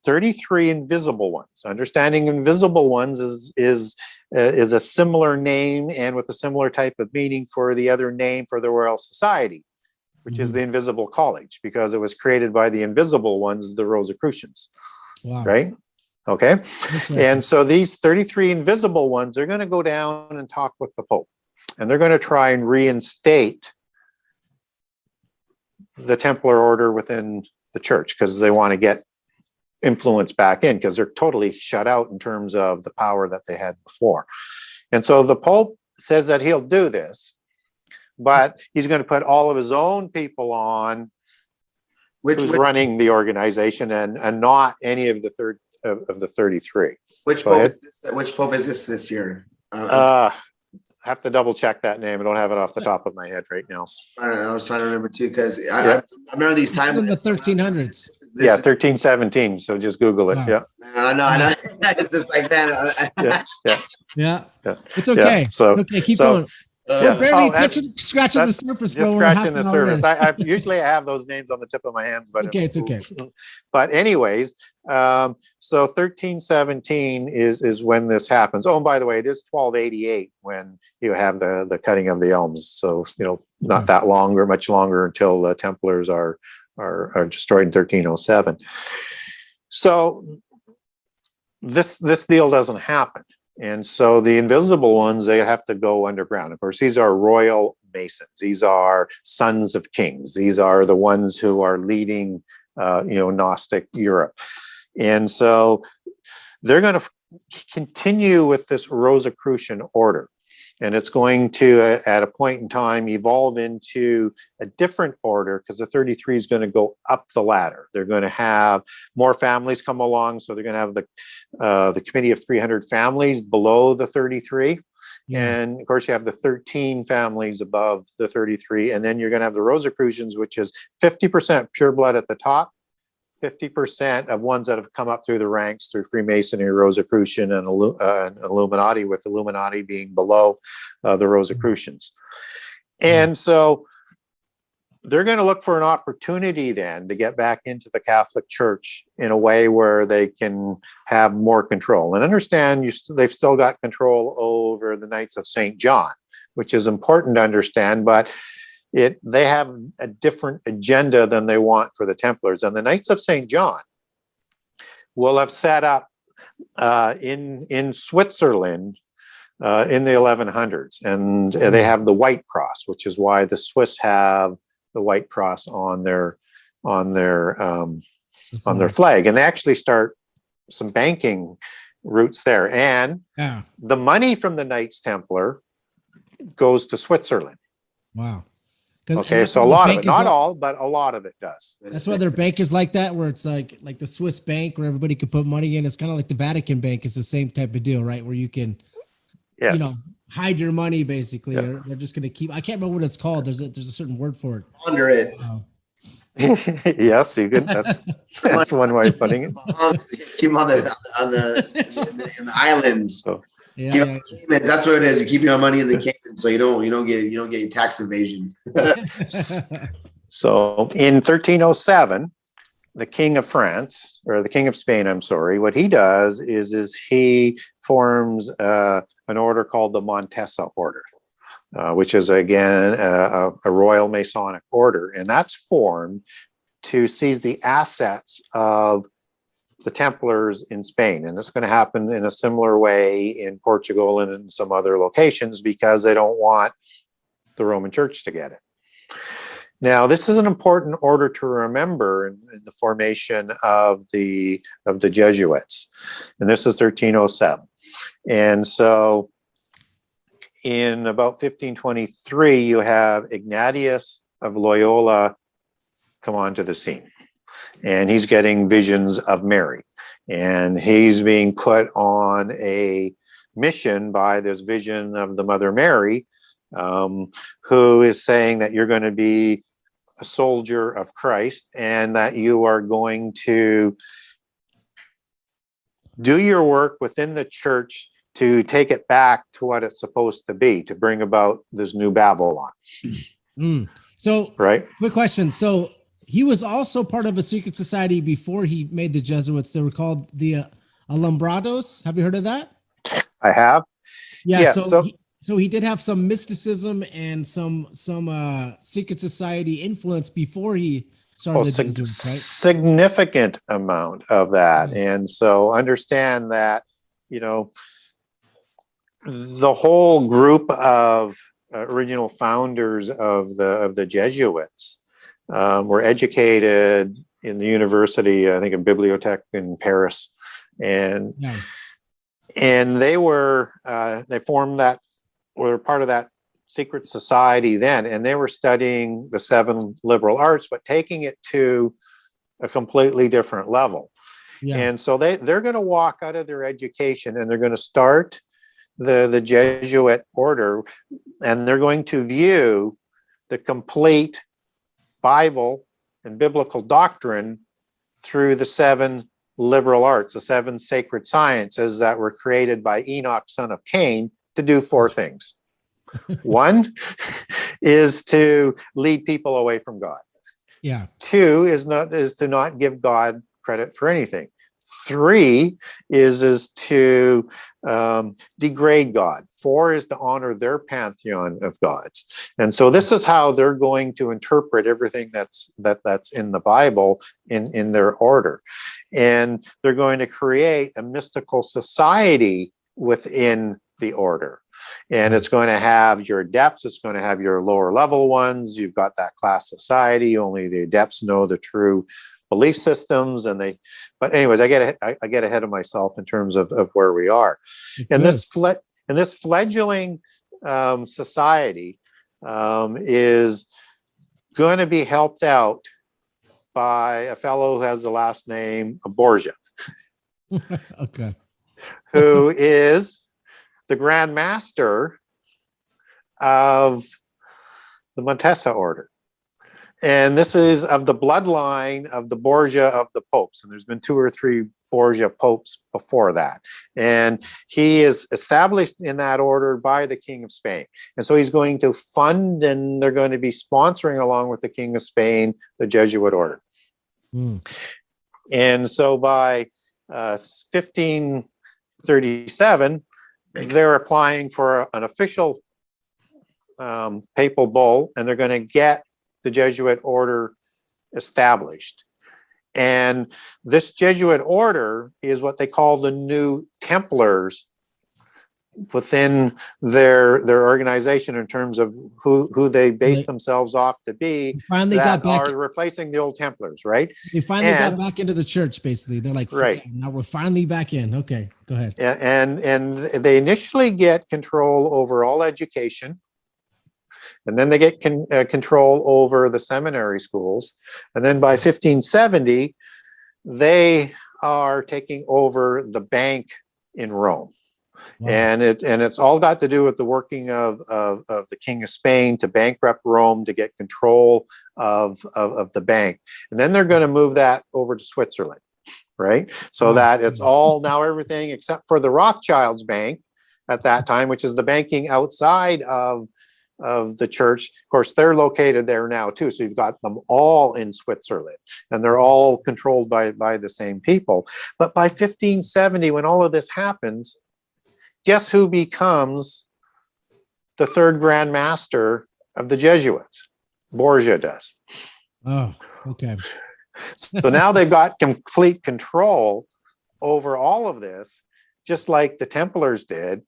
[SPEAKER 16] 33 invisible ones. Understanding invisible ones is a similar name and with a similar type of meaning for the other name for the Royal Society, which is the Invisible College, because it was created by the invisible ones, the Rosicrucians.
[SPEAKER 14] Wow.
[SPEAKER 16] Right? Okay. And so these 33 invisible ones are going to go down and talk with the Pope, and they're going to try and reinstate the Templar order within the church, because they want to get influence back in, because they're totally shut out in terms of the power that they had before. And so the Pope says that he'll do this, but he's going to put all of his own people on who's running the organization, and not any of the 33.
[SPEAKER 15] Which Pope is this year?
[SPEAKER 16] I have to double check that name. I don't have it off the top of my head right now.
[SPEAKER 15] I was trying to remember too, because I remember these times
[SPEAKER 14] in the 1300s.
[SPEAKER 16] Yeah, 1317. So just Google it.
[SPEAKER 14] Wow.
[SPEAKER 16] Yeah.
[SPEAKER 15] I know. It's just like, man.
[SPEAKER 14] Yeah. It's okay.
[SPEAKER 16] Yeah. So
[SPEAKER 14] okay, keep going. We're barely scratching the surface, bro.
[SPEAKER 16] Just scratching the surface. I usually have those names on the tip of my hands, but
[SPEAKER 14] okay, it's okay.
[SPEAKER 16] But anyways, so 1317 is when this happens. Oh, and by the way, it is 1288 when you have the cutting of the elms. So not that longer, much longer until the Templars are destroyed in 1307. So this deal doesn't happen. And so the invisible ones, they have to go underground. Of course, these are royal masons. These are sons of kings. These are the ones who are leading, Gnostic Europe. And so they're going to continue with this Rosicrucian order. And it's going to, at a point in time, evolve into a different order, because the 33 is going to go up the ladder. They're going to have more families come along. So they're going to have the Committee of 300 families below the 33. Yeah. And of course, you have the 13 families above the 33. And then you're going to have the Rosicrucians, which is 50% pure blood at the top, 50% of ones that have come up through the ranks through Freemasonry, Rosicrucian, and Illuminati, with Illuminati being below the Rosicrucians. And so they're going to look for an opportunity then to get back into the Catholic Church in a way where they can have more control. And understand they've still got control over the Knights of St. John, which is important to understand, but they have a different agenda than they want for the Templars. And the Knights of St. John will have set up in Switzerland in the 1100s. And they have the White Cross, which is why the Swiss have the White Cross on their flag. And they actually start some banking routes there. And the money from the Knights Templar goes to Switzerland.
[SPEAKER 14] Wow.
[SPEAKER 16] Okay, so a lot of it, not all, but a lot of it does.
[SPEAKER 14] That's why their bank is like that, where it's like the Swiss bank, where everybody can put money in. It's kind of like the Vatican bank. It's the same type of deal, right? Where you can, hide your money basically. Yeah. They're just going to keep. I can't remember what it's called. There's a certain word for it.
[SPEAKER 15] Under it.
[SPEAKER 16] Yes, you can. That's one way of putting it.
[SPEAKER 15] Keep them in the islands.
[SPEAKER 16] So.
[SPEAKER 15] Yeah. Caymans, that's what it is. You keep your money in the Caymans, so you don't get tax evasion.
[SPEAKER 16] So in 1307, the King of France, or the King of Spain, I'm sorry, what he does is he forms an order called the Montesa Order, which is again a royal Masonic order, and that's formed to seize the assets of the Templars in Spain. And it's going to happen in a similar way in Portugal and in some other locations, because they don't want the Roman Church to get it. Now, this is an important order to remember in the formation of the Jesuits. And this is 1307. And so in about 1523, you have Ignatius of Loyola come onto the scene. And he's getting visions of Mary, and he's being put on a mission by this vision of the Mother Mary, who is saying that you're going to be a soldier of Christ, and that you are going to do your work within the church to take it back to what it's supposed to be, to bring about this new Babylon.
[SPEAKER 14] So,
[SPEAKER 16] right.
[SPEAKER 14] Quick question. So he was also part of a secret society before he made the Jesuits. They were called the Alumbrados. Have you heard of that?
[SPEAKER 16] I have.
[SPEAKER 14] Yeah. So he did have some mysticism and some secret society influence before he started the Jesuits, right?
[SPEAKER 16] Significant amount of that. And so understand that, you know, the whole group of original founders of the Jesuits were educated in the university, I think in Bibliothèque in Paris, and they were they formed that, were part of that secret society then, and they were studying the 7 liberal arts, but taking it to a completely different level. And so they're going to walk out of their education and they're going to start the Jesuit order, and they're going to view the complete Bible and biblical doctrine through the 7 liberal arts, the 7 sacred sciences that were created by Enoch, son of Cain, to do 4 things. 1 is to lead people away from God. 2 is to not give God credit for anything. 3 is to degrade God. 4 is to honor their pantheon of gods. And so this is how they're going to interpret everything that's in the Bible in their order. And they're going to create a mystical society within the order. And it's going to have your adepts, it's going to have your lower level ones. You've got that class society, only the adepts know the true belief systems, and but anyways, I get ahead of myself in terms of where we are. And this fledgling society is going to be helped out by a fellow who has the last name Borgia.
[SPEAKER 14] Okay.
[SPEAKER 16] Who is the Grand Master of the Montesa order. And this is of the bloodline of the Borgia of the popes. And there's been 2 or 3 Borgia popes before that. And he is established in that order by the King of Spain. And so he's going to fund, and they're going to be sponsoring, along with the King of Spain, the Jesuit order. And so by 1537, they're applying for an official papal bull, and they're going to get the Jesuit order established. And this Jesuit order is what they call the new Templars within their organization, in terms of who they base themselves off to be,
[SPEAKER 14] finally
[SPEAKER 16] that
[SPEAKER 14] got back,
[SPEAKER 16] are replacing the old Templars, right?
[SPEAKER 14] They finally got back into the church, basically. They're like,
[SPEAKER 16] right,
[SPEAKER 14] now we're finally back in. Okay, go ahead.
[SPEAKER 16] And they initially get control over all education, and then they get control over the seminary schools. And then by 1570, they are taking over the bank in Rome. Wow. And it's all got to do with the working of the King of Spain to bankrupt Rome to get control of the bank. And then they're going to move that over to Switzerland, right? So that it's all now everything except for the Rothschilds bank at that time, which is the banking outside of the church. Of course, they're located there now too. So you've got them all in Switzerland, and they're all controlled by the same people. But by 1570, when all of this happens, guess who becomes the 3rd Grand Master of the Jesuits? Borgia does.
[SPEAKER 14] Oh, okay.
[SPEAKER 16] So now they've got complete control over all of this, just like the Templars did.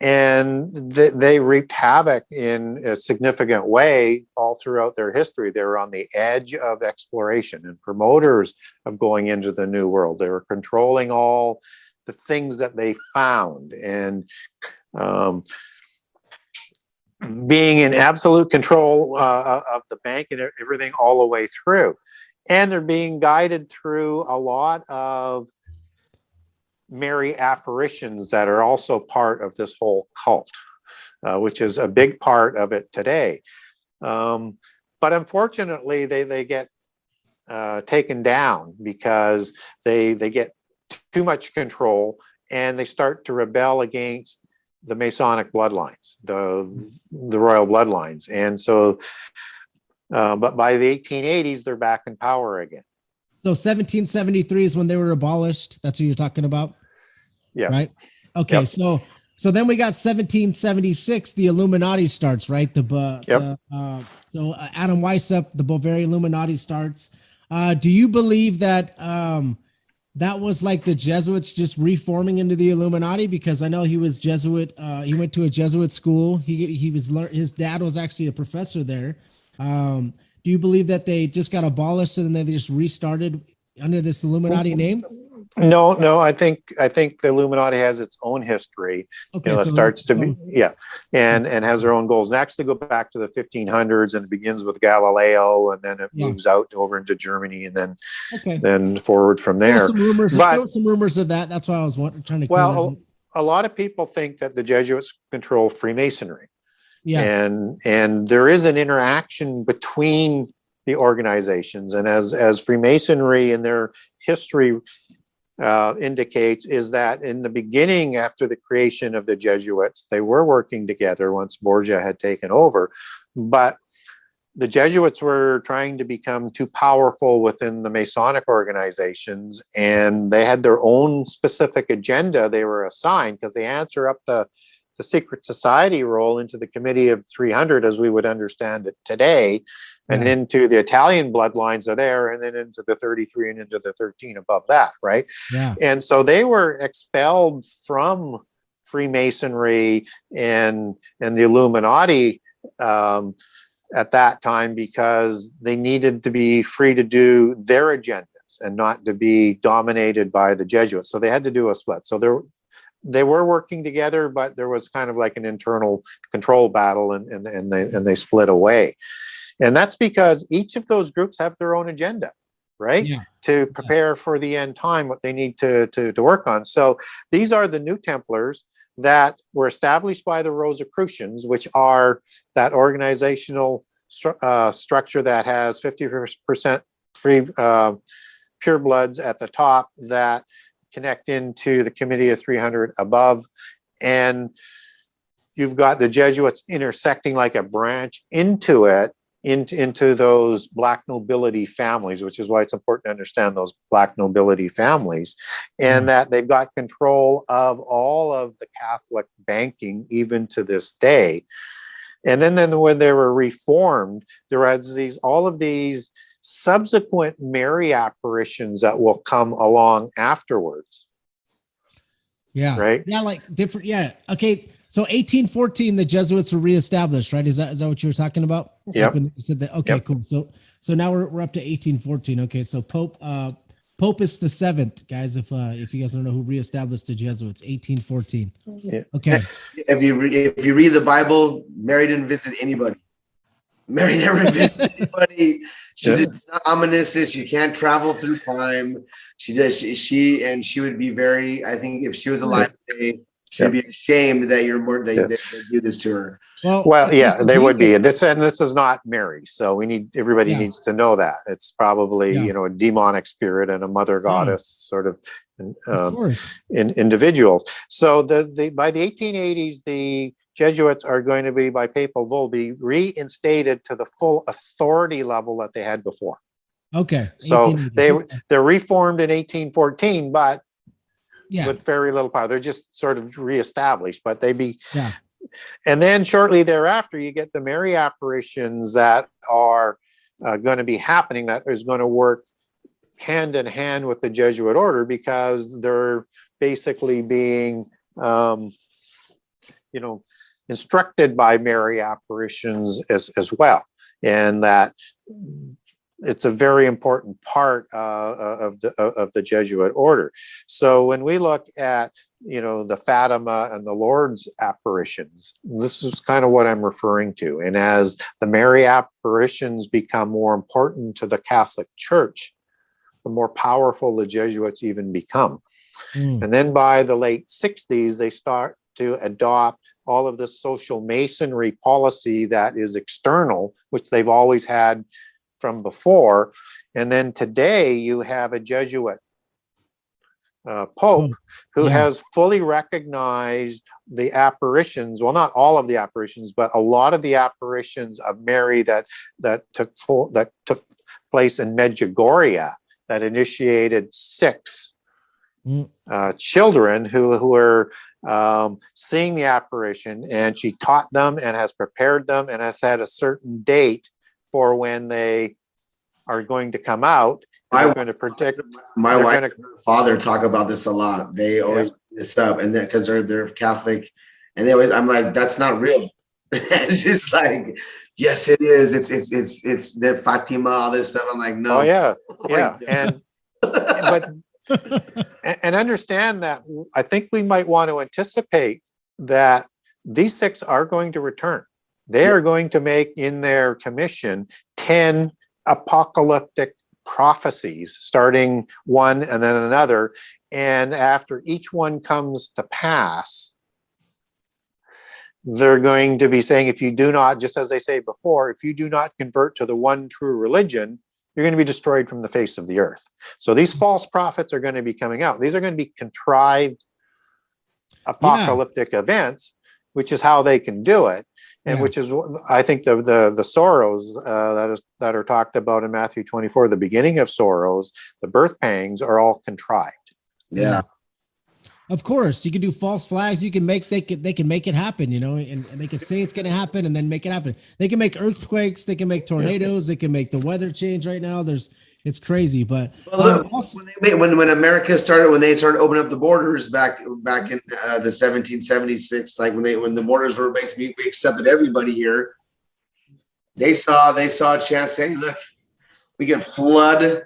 [SPEAKER 16] And they wreaked havoc in a significant way all throughout their history. They were on the edge of exploration and promoters of going into the New World. They were controlling all the things that they found, and being in absolute control of the bank and everything all the way through. And they're being guided through a lot of Mary apparitions that are also part of this whole cult, which is a big part of it today. But unfortunately, they get taken down because they get too much control, and they start to rebel against the Masonic bloodlines, the royal bloodlines. And so, but by the 1880s, they're back in power again.
[SPEAKER 14] So 1773 is when they were abolished. That's what you're talking about?
[SPEAKER 16] Yeah.
[SPEAKER 14] Right? Okay,
[SPEAKER 16] Yep.
[SPEAKER 14] so then we got 1776, the Illuminati starts, right? So Adam Weishaupt, the Bavarian Illuminati starts. Do you believe that that was like the Jesuits just reforming into the Illuminati? Because I know he was Jesuit. He went to a Jesuit school. His dad was actually a professor there. Do you believe that they just got abolished and then they just restarted under this Illuminati name?
[SPEAKER 16] No, I think the Illuminati has its own history.
[SPEAKER 14] Okay,
[SPEAKER 16] it
[SPEAKER 14] so
[SPEAKER 16] starts to be and has their own goals. And actually go back to the 1500s, and it begins with Galileo, and then it moves out over into Germany, and then forward from there.
[SPEAKER 14] There were some rumors of that. That's why I was trying to.
[SPEAKER 16] Well, a lot of people think that the Jesuits control Freemasonry.
[SPEAKER 14] Yes.
[SPEAKER 16] And there is an interaction between the organizations, and as Freemasonry and their history indicates, is that in the beginning, after the creation of the Jesuits, they were working together once Borgia had taken over, but the Jesuits were trying to become too powerful within the Masonic organizations, and they had their own specific agenda they were assigned, because they answer up the secret society role into the Committee of 300 as we would understand it today, and into the Italian bloodlines are there, and then into the 33 and into the 13 above that, right?
[SPEAKER 14] Yeah.
[SPEAKER 16] And so they were expelled from Freemasonry and the Illuminati at that time, because they needed to be free to do their agendas and not to be dominated by the Jesuits. So they had to do a split. So they were working together, but there was kind of like an internal control battle, and they split away. And that's because each of those groups have their own agenda, right?
[SPEAKER 14] Yeah.
[SPEAKER 16] To prepare for the end time, what they need to work on. So these are the New Templars that were established by the Rosicrucians, which are that organizational structure that has 50% free purebloods at the top that connect into the Committee of 300 above. And you've got the Jesuits intersecting like a branch into it, into those Black nobility families, which is why it's important to understand those Black nobility families, and that they've got control of all of the Catholic banking even to this day. And then when they were reformed, there was all of these subsequent Mary apparitions that will come along afterwards.
[SPEAKER 14] Yeah.
[SPEAKER 16] Right.
[SPEAKER 14] Yeah. Like different. Yeah. Okay. So 1814, the Jesuits were reestablished, right? Is that what you were talking about?
[SPEAKER 16] Yeah.
[SPEAKER 14] Okay, cool. So now we're up to 1814. Okay. So Pope is the seventh, guys. If you guys don't know who reestablished the Jesuits, 1814.
[SPEAKER 16] Yeah.
[SPEAKER 14] Okay.
[SPEAKER 15] If you read the Bible, Mary didn't visit anybody. Mary never visited anybody. She just ominous. She can't travel through time. She would be very. I think if she was alive today, she'd be ashamed that they do this to her.
[SPEAKER 16] Well, yeah, they would be. This is not Mary, so everybody needs to know that it's probably a demonic spirit and a mother goddess sort of individuals. So by the 1880s, the Jesuits are going to be, by papal bull, be reinstated to the full authority level that they had before.
[SPEAKER 14] Okay.
[SPEAKER 16] So they're reformed in 1814, but with very little power. They're just sort of reestablished, but and then shortly thereafter, you get the Mary apparitions that are going to be happening, that is going to work hand in hand with the Jesuit order, because they're basically being, instructed by Mary apparitions as well. And that it's a very important part of the Jesuit order. So when we look at the Fatima and the Lourdes apparitions, this is kind of what I'm referring to. And as the Mary apparitions become more important to the Catholic Church, the more powerful the Jesuits even become. And then by the late 60s, they start to adopt all of this social masonry policy that is external, which they've always had from before. And then today you have a Jesuit Pope, who has fully recognized the apparitions, well, not all of the apparitions, but a lot of the apparitions of Mary that took place in Medjugorje, that initiated 6 children who were seeing the apparition, and she taught them and has prepared them and has set a certain date for when they are going to come out. They're going to predict.
[SPEAKER 15] My wife and her father talk about this a lot. They always bring this up, and then because they're Catholic, and they always, I'm like, that's not real. It's just like, yes, it is. It's the Fatima, all this stuff. I'm like, no.
[SPEAKER 16] Oh yeah, yeah, and but and understand that I think we might want to anticipate that these 6 are going to return. They are going to make in their commission 10 apocalyptic prophecies, starting one and then another, and after each one comes to pass, they're going to be saying, if you do not, just as they say before, if you do not convert to the one true religion, you're going to be destroyed from the face of the earth. So these false prophets are going to be coming out. These are going to be contrived apocalyptic events, which is how they can do it. And which is, I think, the sorrows that are talked about in Matthew 24, the beginning of sorrows, the birth pangs, are all contrived.
[SPEAKER 15] Yeah.
[SPEAKER 14] Of course, you can do false flags. You can make they can make it happen, you know, and they can say it's going to happen and then make it happen. They can make earthquakes. They can make tornadoes. They can make the weather change. Right now, it's crazy. But
[SPEAKER 15] when America started, when they started opening up the borders back in the 1776, like when the borders were basically, we accepted everybody here. They saw a chance. Hey, look, we can flood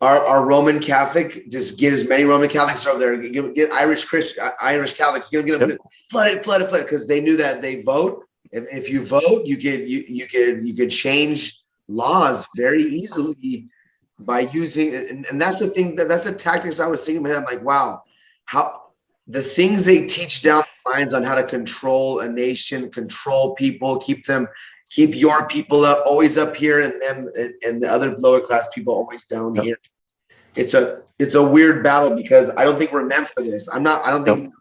[SPEAKER 15] our Roman Catholic. Just get as many Roman Catholics over there. Get Irish Catholics. Get them flood it, because they knew that they vote. If you vote, you could change laws very easily by using, and that's the thing, that's the tactics I was thinking about. I'm like, wow, how the things they teach down the lines on how to control a nation, control people, keep your people up, always up here, and them and the other lower class people always down here. It's a weird battle, because I don't think we're meant for this. I don't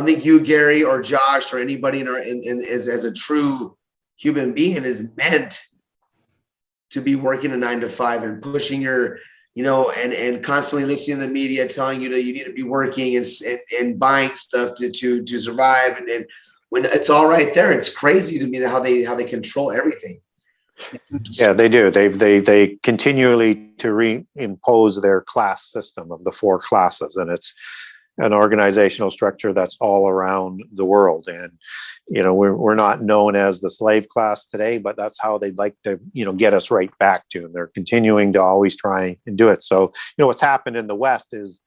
[SPEAKER 15] think you, Gary, or Josh, or anybody as a true human being is meant to be working a 9 to 5 and pushing your, and constantly listening to the media telling you that you need to be working and buying stuff to survive. And when it's all right there, it's crazy to me how they control everything.
[SPEAKER 16] Yeah, they do. They continually to reimpose their class system of the 4 classes, and it's an organizational structure that's all around the world. And we're not known as the slave class today, but that's how they'd like to get us right back to, and they're continuing to always try and do it. So what's happened in the West is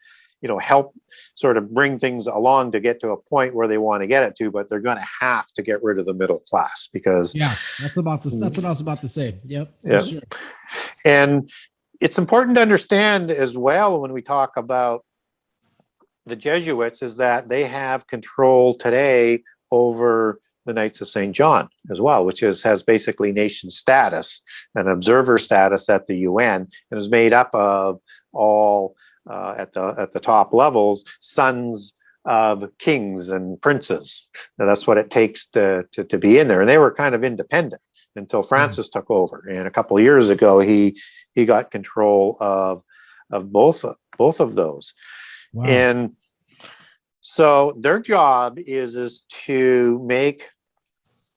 [SPEAKER 16] help sort of bring things along to get to a point where they want to get it to, but they're going to have to get rid of the middle class, because
[SPEAKER 14] that's what I was about to say. Yep.
[SPEAKER 16] Yeah.
[SPEAKER 14] Sure.
[SPEAKER 16] And it's important to understand as well, when we talk about the Jesuits, is that they have control today over the Knights of St. John as well, which has basically nation status and observer status at the UN, and is made up of all at the top levels, sons of kings and princes. Now, that's what it takes to be in there. And they were kind of independent until Francis took over. And a couple of years ago, he got control of both of those. Wow. And so their job is to make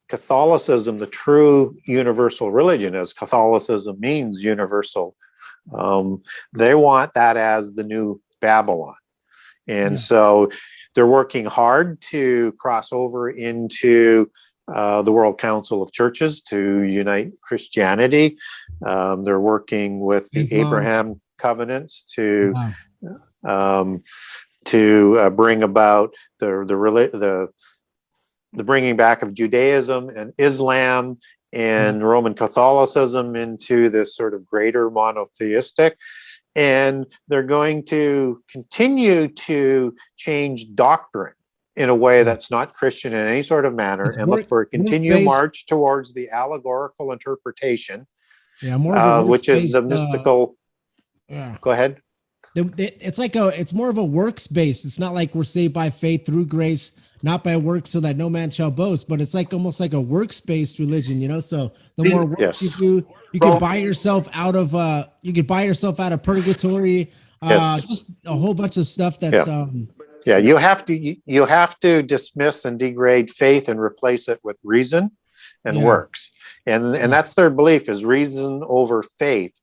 [SPEAKER 16] Catholicism the true universal religion, as Catholicism means universal. They want that as the new Babylon. And so they're working hard to cross over into the World Council of Churches to unite Christianity. They're working with the Abraham covenants to bring about the bringing back of Judaism and Islam and Roman Catholicism into this sort of greater monotheistic. And they're going to continue to change doctrine in a way that's not Christian in any sort of manner, and look for a continued march towards the allegorical interpretation, which is the mystical. Go ahead.
[SPEAKER 14] it's like it's more of a works based. It's not like we're saved by faith through grace, not by works, so that no man shall boast. But it's like almost like a works based religion, you know. So the more works you do, you can buy yourself out of purgatory. Just a whole bunch of stuff that's
[SPEAKER 16] you have to dismiss and degrade faith and replace it with reason and works, and that's their belief, is reason over faith.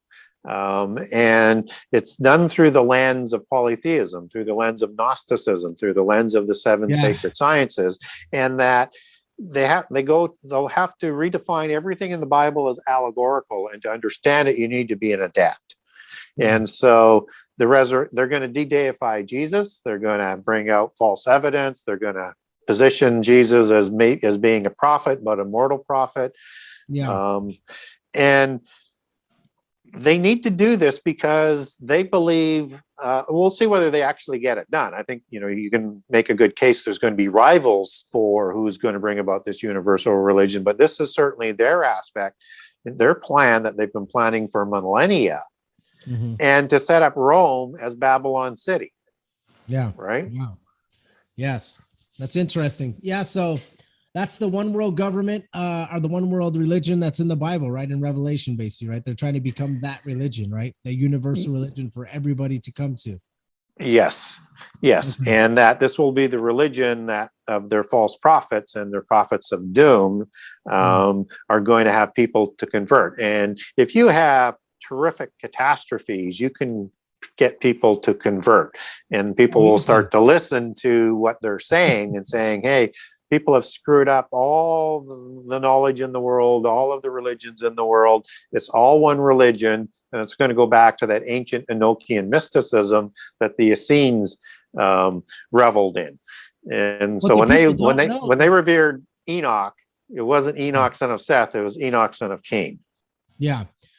[SPEAKER 16] And it's done through the lens of polytheism, through the lens of Gnosticism, through the lens of the seven sacred sciences, and that they'll have to redefine everything in the Bible as allegorical, and to understand it, you need to be an adept. And so they're going to de-deify Jesus. They're going to bring out false evidence. They're going to position Jesus as being a prophet, but a mortal prophet. And they need to do this because they believe, we'll see whether they actually get it done. I think, you can make a good case. There's going to be rivals for who's going to bring about this universal religion, but this is certainly their aspect, their plan that they've been planning for millennia, and to set up Rome as Babylon City. Right?
[SPEAKER 14] Yes. That's interesting. So that's the one world government, or the one world religion that's in the Bible, right? In Revelation, basically, right? They're trying to become that religion, right? The universal religion for everybody to come to.
[SPEAKER 16] Yes. And that this will be the religion that of their false prophets and their prophets of doom are going to have people to convert. And if you have terrific catastrophes, you can get people to convert, and people will start to listen to what they're saying and saying, hey, people have screwed up all the knowledge in the world, all of the religions in the world. It's all one religion. And it's going to go back to that ancient Enochian mysticism that the Essenes reveled in. And so when they revered Enoch, it wasn't Enoch son of Seth, it was Enoch son of Cain.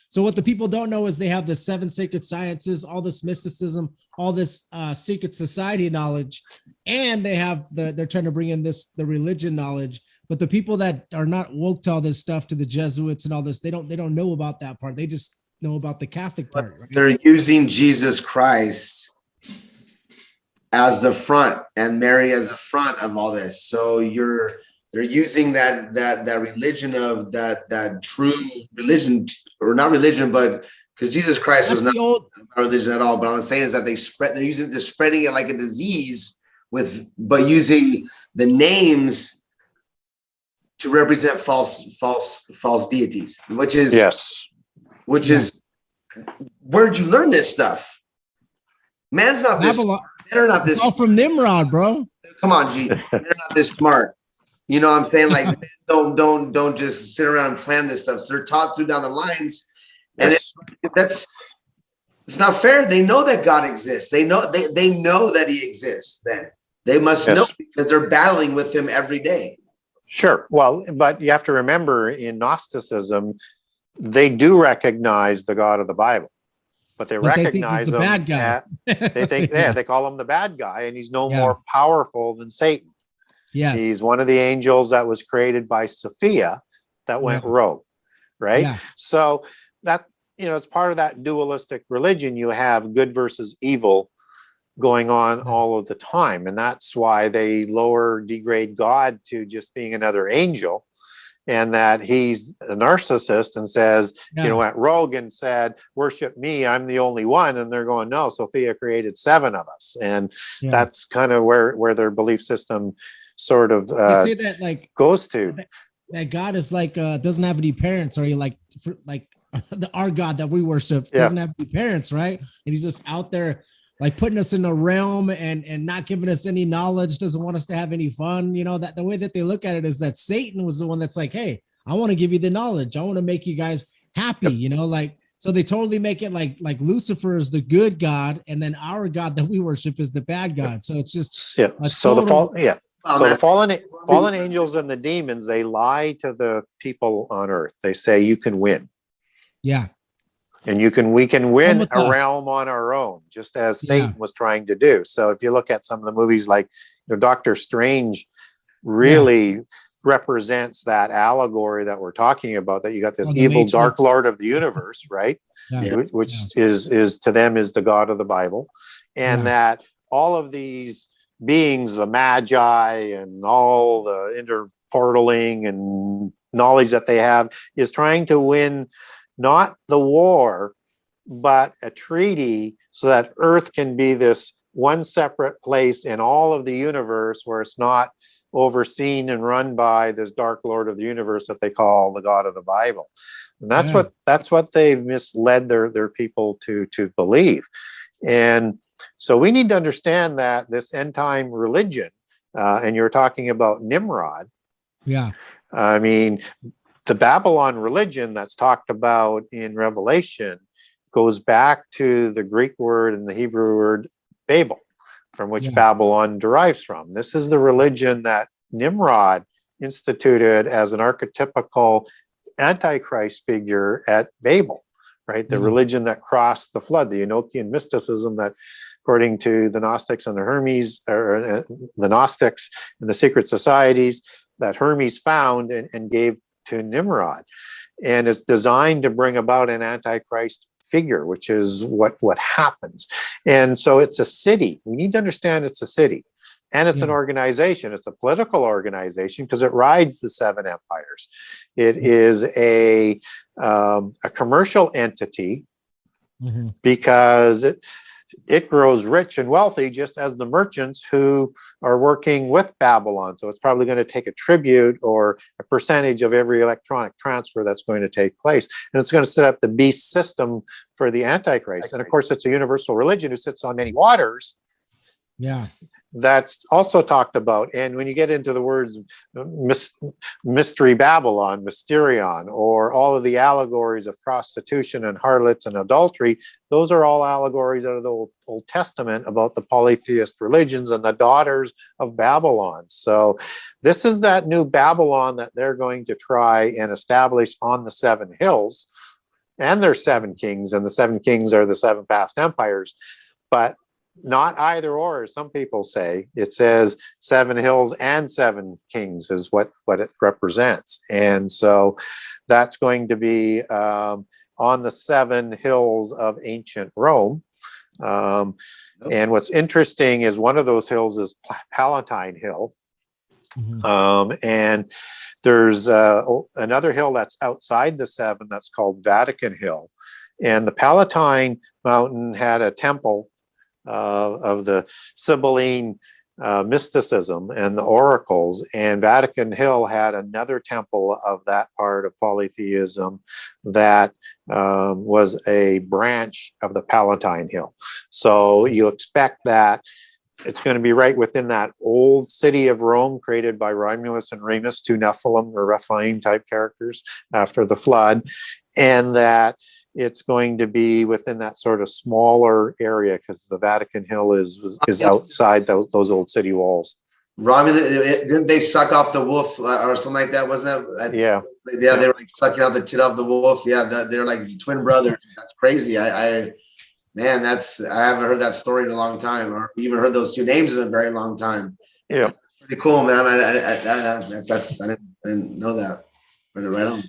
[SPEAKER 14] So what the people don't know is they have the seven sacred sciences, all this mysticism, all this secret society knowledge, and they're trying to bring in the religion knowledge. But the people that are not woke to all this stuff, to the Jesuits and all this, they don't know about that part. They just know about the Catholic part. Right?
[SPEAKER 15] They're using Jesus Christ as the front and Mary as the front of all this. So they're using that religion of that true religion, or not religion, but because Jesus Christ was not a religion at all. But what I'm saying is that they're spreading it like a disease but using the names to represent false deities, which is where'd you learn this stuff? Man's not this. They're not this.
[SPEAKER 14] All from Nimrod, bro.
[SPEAKER 15] Come on, G. They're not this smart. You know what I'm saying? Like, don't just sit around and plan this stuff. So they're taught through down the lines, and it's not fair. They know that God exists. They know that He exists. Then they must know, because they're battling with Him every day.
[SPEAKER 16] Sure. Well, but you have to remember, in Gnosticism, they do recognize the God of the Bible, but they recognize him.
[SPEAKER 14] Bad guy.
[SPEAKER 16] They think they call him the bad guy, and he's no more powerful than Satan.
[SPEAKER 14] Yes.
[SPEAKER 16] He's one of the angels that was created by Sophia that went rogue, right?
[SPEAKER 14] Yeah.
[SPEAKER 16] So that, it's part of that dualistic religion. You have good versus evil going on all of the time. And that's why they degrade God to just being another angel, and that he's a narcissist and says, went rogue and said, worship me, I'm the only one. And they're going, no, Sophia created 7 of us. And that's kind of where their belief system sort of
[SPEAKER 14] they say that, like,
[SPEAKER 16] goes to.
[SPEAKER 14] That God is like doesn't have any parents, or our God that we worship doesn't have any parents, right? And he's just out there like putting us in a realm and not giving us any knowledge, doesn't want us to have any fun. That the way that they look at it is that Satan was the one that's like, hey, I want to give you the knowledge, I want to make you guys happy, so they totally make it like Lucifer is the good God, and then our God that we worship is the bad God. So it's just
[SPEAKER 16] So the fallen angels and the demons, they lie to the people on earth. They say you can win.
[SPEAKER 14] Yeah.
[SPEAKER 16] And we can win a realm on our own, just as Satan was trying to do. So if you look at some of the movies like Doctor Strange, really represents that allegory that we're talking about, that you got this
[SPEAKER 14] Oh, the
[SPEAKER 16] evil
[SPEAKER 14] Matrix.
[SPEAKER 16] dark lord of the universe, right?
[SPEAKER 14] Yeah.
[SPEAKER 16] Which is to them is the God of the Bible. And
[SPEAKER 14] Yeah.
[SPEAKER 16] that all of these beings, the magi and all the interportaling and knowledge that they have, is trying to win not the war, but a treaty so that Earth can be this one separate place in all of the universe where it's not overseen and run by this dark lord of the universe that they call the God of the Bible. And that's what they've misled their people to believe. And so we need to understand that this end time religion, and you're talking about Nimrod.
[SPEAKER 14] Yeah.
[SPEAKER 16] I mean, the Babylon religion that's talked about in Revelation goes back to the Greek word and the Hebrew word Babel, from which Babylon derives from. This is the religion that Nimrod instituted as an archetypical Antichrist figure at Babel, right? The religion that crossed the flood, the Enochian mysticism that, according to the Gnostics and the Hermes, or the Gnostics and the secret societies, that Hermes found and gave to Nimrod. And it's designed to bring about an Antichrist figure, which is what happens. And so it's a city. We need to understand it's a city. And it's an organization. It's a political organization because it rides the seven empires. It is a commercial entity because it grows rich and wealthy, just as the merchants who are working with Babylon. So it's probably going to take a tribute or a percentage of every electronic transfer that's going to take place. And it's going to set up the beast system for the Antichrist. And of course, it's a universal religion who sits on many waters.
[SPEAKER 14] Yeah.
[SPEAKER 16] That's also talked about. And when you get into the words mystery Babylon, mysterion, or all of the allegories of prostitution and harlots and adultery, those are all allegories out of the Old Testament about the polytheist religions and the daughters of Babylon. So this is that new Babylon that they're going to try and establish on the seven hills. And there's seven kings, and the seven kings are the seven past empires. But not either or, as some people say. It says seven hills and seven kings is what it represents. And so that's going to be on the seven hills of ancient Rome. And what's interesting is one of those hills is Palatine Hill. And there's another hill that's outside the seven that's called Vatican Hill. And the Palatine Mountain had a temple of the Sibylline mysticism and the oracles, and Vatican Hill had another temple of that part of polytheism that was a branch of the Palatine Hill. So you expect that it's going to be right within that old city of Rome created by Romulus and Remus, two Nephilim or Rephaim type characters after the flood, and that it's going to be within that sort of smaller area because the Vatican Hill is outside those old city walls.
[SPEAKER 15] Romulus, didn't they suck off the wolf or something like that? Wasn't that?
[SPEAKER 16] Yeah.
[SPEAKER 15] Yeah, they were like sucking out the tit of the wolf. Yeah, they're like twin brothers. That's crazy. Man, I haven't heard that story in a long time, or even heard those two names in a very long time.
[SPEAKER 16] Yeah,
[SPEAKER 15] that's pretty cool, man. I didn't know that. Right on.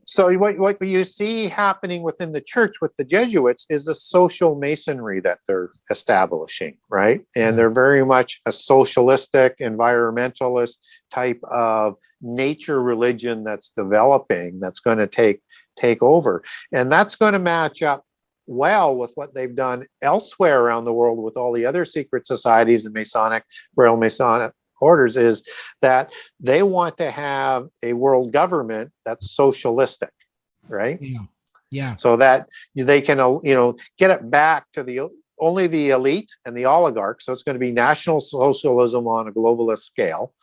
[SPEAKER 16] So what you see happening within the church with the Jesuits is a social masonry that they're establishing, right? And they're very much a socialistic, environmentalist type of nature religion that's developing, that's going to take over. And that's going to match up well with what they've done elsewhere around the world with all the other secret societies and Masonic, Royal Masonic orders, is that they want to have a world government that's socialistic, right?
[SPEAKER 14] Yeah.
[SPEAKER 16] So that they can, get it back to only the elite and the oligarchs. So it's going to be national socialism on a globalist scale,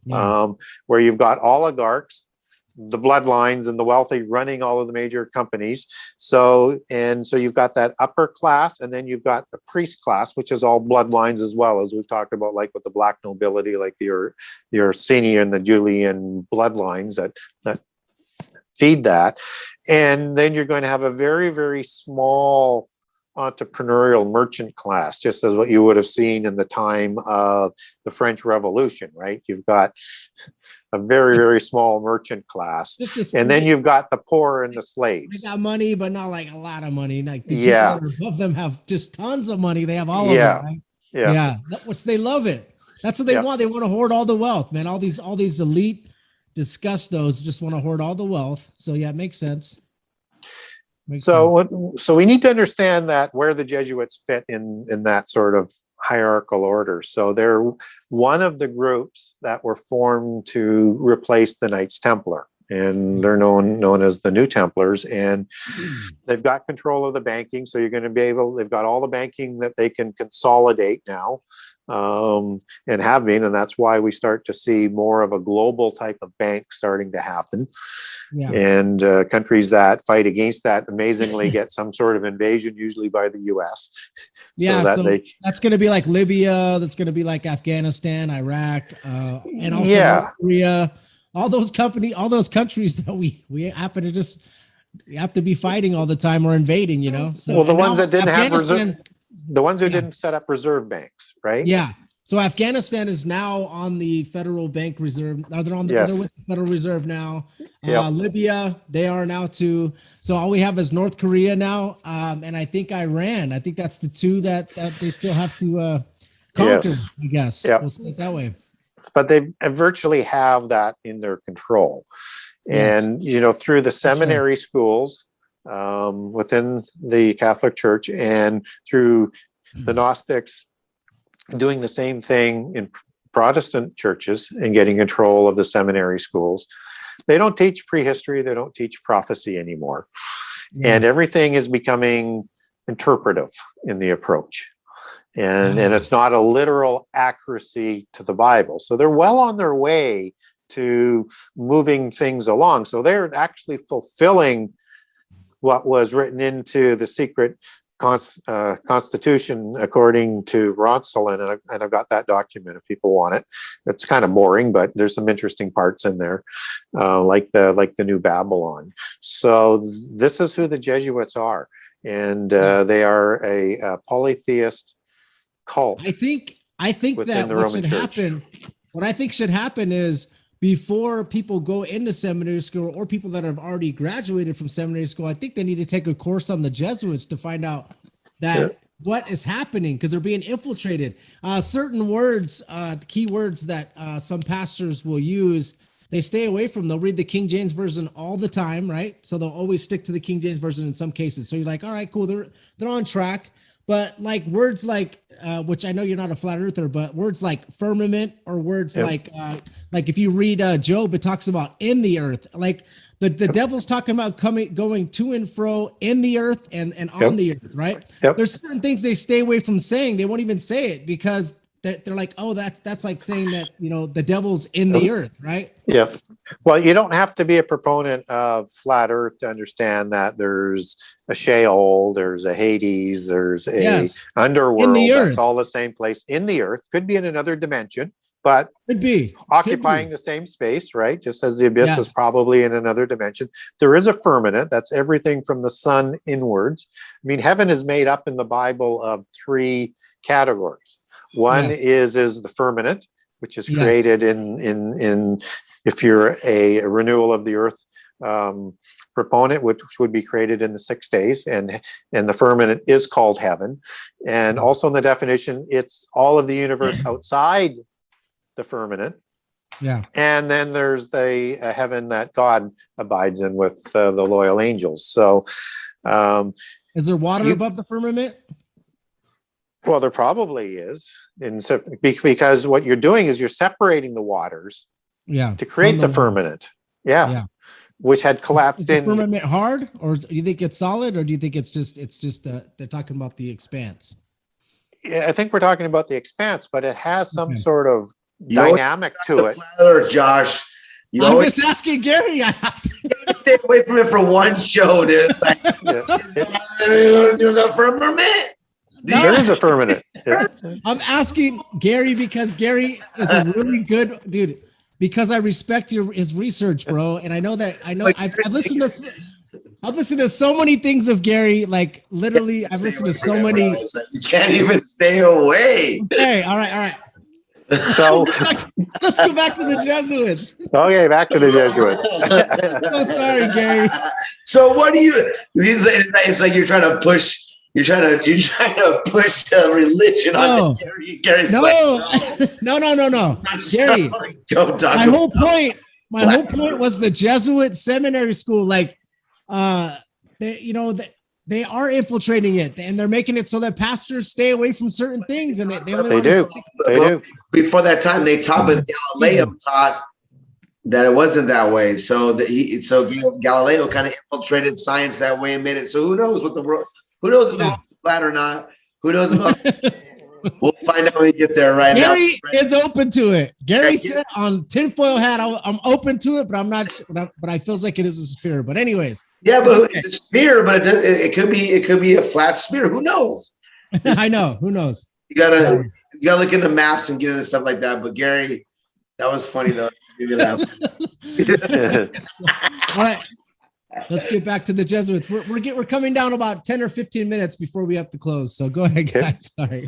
[SPEAKER 16] where you've got oligarchs, the bloodlines and the wealthy running all of the major companies. So you've got that upper class, and then you've got the priest class, which is all bloodlines as well, as we've talked about, like with the black nobility, like the Orsini and the Julian bloodlines that feed that. And then you're going to have a very, very small entrepreneurial merchant class, just as what you would have seen in the time of the French Revolution, right? You've got a very, very small merchant class. And then you've got the poor and the
[SPEAKER 14] They
[SPEAKER 16] slaves.
[SPEAKER 14] got money, but not like a lot of money. Like the
[SPEAKER 16] Yeah.
[SPEAKER 14] people that are above them have just tons of money. They have all
[SPEAKER 16] Yeah.
[SPEAKER 14] of it. Right?
[SPEAKER 16] Yeah.
[SPEAKER 14] Yeah. They love it. That's what they
[SPEAKER 16] Yeah.
[SPEAKER 14] want. They want to hoard all the wealth, man. All these elite disgustos just want to hoard all the wealth. So yeah, it makes sense.
[SPEAKER 16] So we need to understand that where the Jesuits fit in that sort of hierarchical order. So they're one of the groups that were formed to replace the Knights Templar, and they're known as the New Templars, and they've got control of the banking. So you're going to be they've got all the banking that they can consolidate now, and have been, and that's why we start to see more of a global type of bank starting to happen.
[SPEAKER 14] Yeah.
[SPEAKER 16] And countries that fight against that amazingly get some sort of invasion, usually by the U.S.
[SPEAKER 14] So that's going to be like Libya. That's going to be like Afghanistan, Iraq, and also North Korea. All those countries that we happen to just have to be fighting all the time or invading. You know. So,
[SPEAKER 16] well, the ones that didn't have reserve, the ones who
[SPEAKER 14] Yeah.
[SPEAKER 16] didn't set up reserve banks, right?
[SPEAKER 14] Yeah. So Afghanistan is now on the Federal Bank Reserve. They're with the Federal Reserve now.
[SPEAKER 16] Yep.
[SPEAKER 14] Libya, they are now too. So all we have is North Korea now, and I think Iran. I think that's the two that they still have to conquer.
[SPEAKER 16] Yes.
[SPEAKER 14] I guess.
[SPEAKER 16] Yep.
[SPEAKER 14] We'll say it that way.
[SPEAKER 16] But they virtually have that in their control. And, you know, through the seminary schools within the Catholic Church and through the Gnostics doing the same thing in Protestant churches and getting control of the seminary schools. They don't teach prehistory. They don't teach prophecy anymore. And everything is becoming interpretive in the approach. And it's not a literal accuracy to the Bible. So they're well on their way to moving things along. So they're actually fulfilling what was written into the secret Constitution according to Ronsolin, and I've got that document if people want it. It's kind of boring, but there's some interesting parts in there, like the New Babylon. So this is who the Jesuits are, and they are a polytheist cult.
[SPEAKER 14] I think that what should happen. What I think should happen is, before people go into seminary school or people that have already graduated from seminary school, I think they need to take a course on the Jesuits to find out that what is happening, because they're being infiltrated. Certain words, key words that some pastors will use, they stay away from. They'll read the King James Version all the time, right? So they'll always stick to the King James Version in some cases. So you're like, all right, cool, they're on track. But like words like, which I know you're not a flat earther, but words like firmament or words like if you read Job, it talks about in the earth. Like the devil's talking about going to and fro in the earth and on the earth, right? There's certain things they stay away from saying. They won't even say it because they're like, oh, that's like saying that, you know, the devil's in the earth, right?
[SPEAKER 16] Yeah. Well, you don't have to be a proponent of flat earth to understand that there's a Sheol, there's a Hades, there's a underworld. That's all the same place in the earth. Could be in another dimension, but
[SPEAKER 14] could be
[SPEAKER 16] occupying the same space, right? Just as the abyss is probably in another dimension. There is a firmament. That's everything from the sun inwards. I mean, heaven is made up in the Bible of three categories. One is the firmament, which is created in if you're a renewal of the earth proponent, which would be created in the 6 days, and the firmament is called heaven. And also in the definition, it's all of the universe outside the firmament.
[SPEAKER 14] Yeah.
[SPEAKER 16] And then there's the heaven that God abides in with the loyal angels. So
[SPEAKER 14] is there water above the firmament?
[SPEAKER 16] Well, there probably is, because what you're doing is you're separating the waters, to create the firmament, which had collapsed
[SPEAKER 14] is the firmament hard, or do you think it's solid, or do you think it's just they're talking about the expanse?
[SPEAKER 16] Yeah, I think we're talking about the expanse, but it has some sort of dynamic to it.
[SPEAKER 15] Earth, Josh.
[SPEAKER 14] I'm just asking Gary. I have
[SPEAKER 15] to stay away from it for one show, dude. It's like the firmament.
[SPEAKER 16] There is a firmament.
[SPEAKER 14] I'm asking Gary because Gary is a really good dude. Because I respect his research, bro, and I know I've listened to so many things of Gary. Like literally, I've listened to so many.
[SPEAKER 15] You can't even stay away.
[SPEAKER 14] Okay, all right.
[SPEAKER 16] So
[SPEAKER 14] let's go back to the Jesuits.
[SPEAKER 16] okay, back to the Jesuits.
[SPEAKER 14] Oh, sorry, Gary.
[SPEAKER 15] So what do you? It's like you're trying to push. You're trying to push religion on Gary. Gary's
[SPEAKER 14] No. Gary, my whole point was the Jesuit seminary school. Like, they are infiltrating it, and they're making it so that pastors stay away from certain things, and they
[SPEAKER 16] do.
[SPEAKER 15] Before that time, they taught, but Galileo taught that it wasn't that way. So Galileo kind of infiltrated science that way and made it. So who knows if the world is flat or not? Who knows about? We'll find out when we get there. Right
[SPEAKER 14] Gary
[SPEAKER 15] now,
[SPEAKER 14] is open to it. Gary said on tinfoil hat, I'm open to it, but I'm not. But I feels like it is a sphere. But anyways,
[SPEAKER 15] it's a sphere, but it could be a flat sphere. Who knows?
[SPEAKER 14] I know. Who knows?
[SPEAKER 15] You gotta look into maps and get into stuff like that. But Gary, that was funny though.
[SPEAKER 14] All right. Let's get back to the Jesuits. We're coming down about 10 or 15 minutes before we have to close. So go ahead, guys. Sorry.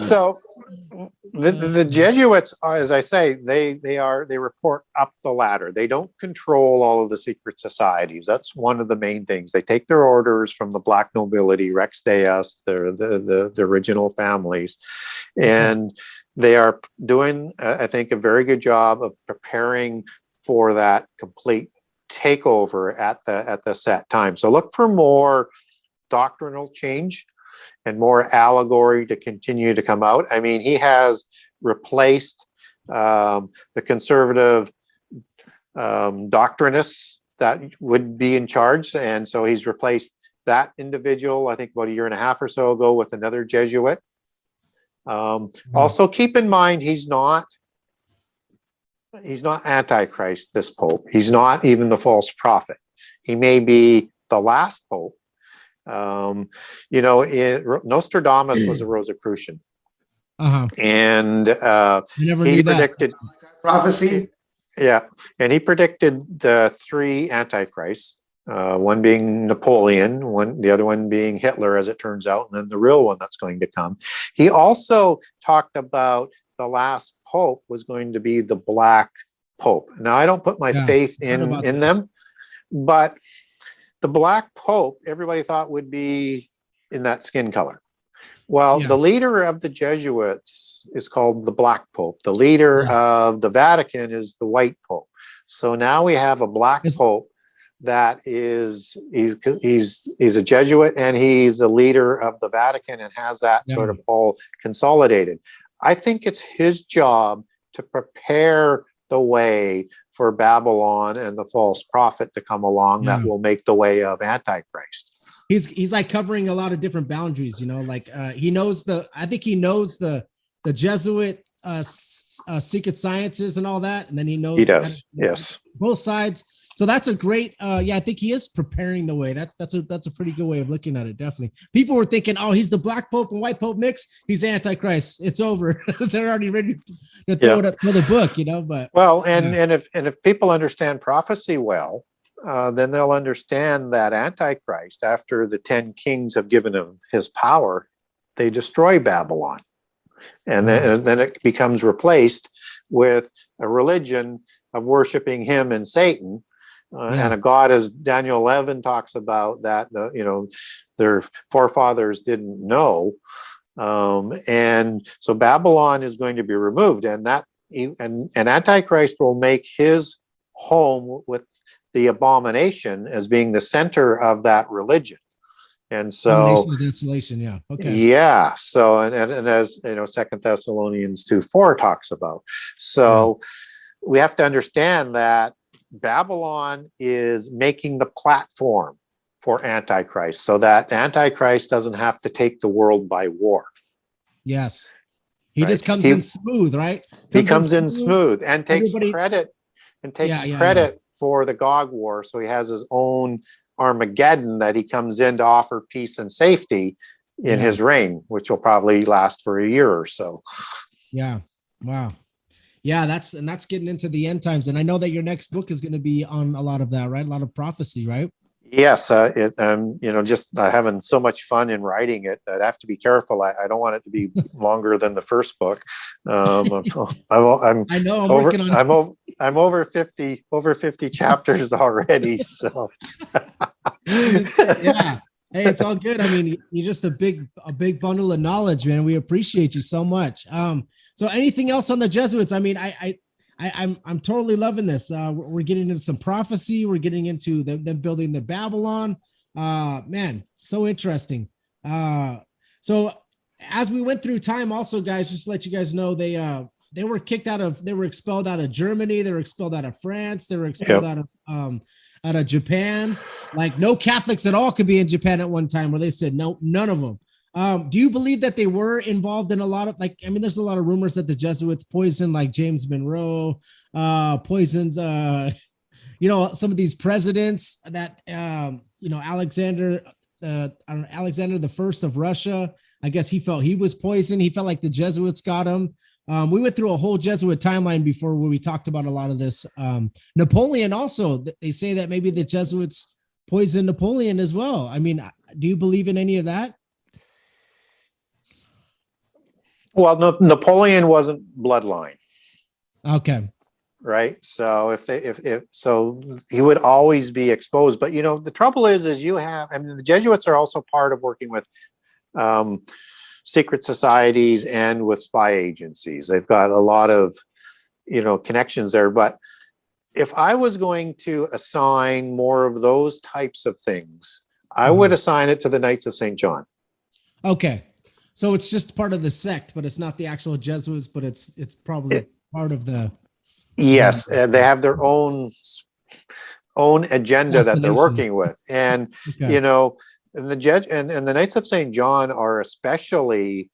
[SPEAKER 16] So the Jesuits, as I say, they report up the ladder. They don't control all of the secret societies. That's one of the main things. They take their orders from the black nobility, Rex Deus, the original families, and they are doing, I think, a very good job of preparing for that complete takeover at the set time. So look for more doctrinal change and more allegory to continue to come out. I mean, he has replaced the conservative doctrinists that would be in charge, and so he's replaced that individual, I think about a year and a half or so ago, with another Jesuit. Also keep in mind, he's not Antichrist, this Pope. He's not even the false prophet. He may be the last Pope. Nostradamus was a Rosicrucian. And he predicted
[SPEAKER 15] prophecy.
[SPEAKER 16] Yeah. And he predicted the three Antichrists, one being Napoleon, the other one being Hitler, as it turns out, and then the real one that's going to come. He also talked about the last Pope was going to be the Black Pope. Now, I don't put my faith in them, but the Black Pope, everybody thought would be in that skin color. Well, the leader of the Jesuits is called the Black Pope. The leader of the Vatican is the White Pope. So now we have a Black Pope that he's a Jesuit, and he's the leader of the Vatican and has that sort of all consolidated. I think it's his job to prepare the way for Babylon and the false prophet to come along that will make the way of Antichrist.
[SPEAKER 14] He's like covering a lot of different boundaries, like he knows the Jesuit secret sciences and all that, and then he knows both sides. So that's a great, I think he is preparing the way. That's a pretty good way of looking at it. Definitely, people were thinking, oh, he's the Black Pope and White Pope mix. He's Antichrist. It's over. They're already ready to throw the book, But
[SPEAKER 16] and if people understand prophecy well, then they'll understand that Antichrist, after the 10 kings have given him his power, they destroy Babylon, and then it becomes replaced with a religion of worshiping him and Satan. And a God, as Daniel 11 talks about, that their forefathers didn't know, and so Babylon is going to be removed, and Antichrist will make his home with the abomination as being the center of that religion, and so
[SPEAKER 14] desolation,
[SPEAKER 16] So and as 2 Thessalonians 2:4 talks about, so we have to understand that Babylon is making the platform for Antichrist, so that Antichrist doesn't have to take the world by war.
[SPEAKER 14] Yes. He just comes in smooth, right?
[SPEAKER 16] He comes in smooth and takes credit for the Gog War. So he has his own Armageddon that he comes in to offer peace and safety in his reign, which will probably last for a year or so.
[SPEAKER 14] Yeah. Wow. Yeah, that's getting into the end times. And I know that your next book is going to be on a lot of that, right? A lot of prophecy, right?
[SPEAKER 16] Yes, just having so much fun in writing it. I'd have to be careful. I don't want it to be longer than the first book.
[SPEAKER 14] I know, I'm working on it.
[SPEAKER 16] I'm over 50 chapters already. So
[SPEAKER 14] yeah. Hey, it's all good. I mean, you're just a big bundle of knowledge, man. We appreciate you so much. So anything else on the Jesuits? I mean, I'm totally loving this. We're getting into some prophecy. We're getting into them building the Babylon. Man, so interesting. So as we went through time, also, guys, just to let you guys know, they were expelled out of Germany. They were expelled out of France. They were expelled out of Japan. Like, no Catholics at all could be in Japan at one time, where they said no, none of them. Do you believe that they were involved in a lot of, there's a lot of rumors that the Jesuits poisoned, like James Monroe, poisoned, some of these presidents that, Alexander the First of Russia, I guess he felt he was poisoned. He felt like the Jesuits got him. We went through a whole Jesuit timeline before where we talked about a lot of this. Napoleon also, they say that maybe the Jesuits poisoned Napoleon as well. I mean, do you believe in any of that?
[SPEAKER 16] Well, Napoleon wasn't bloodline.
[SPEAKER 14] Okay.
[SPEAKER 16] Right. So if he would always be exposed. But the trouble is the Jesuits are also part of working with secret societies and with spy agencies. They've got a lot of connections there. But if I was going to assign more of those types of things, I would assign it to the Knights of St. John.
[SPEAKER 14] Okay. So it's just part of the sect, but it's not the actual Jesuits, but it's probably part of the.
[SPEAKER 16] Yes, they have their own agenda that they're working with, and and the Knights of St. John are especially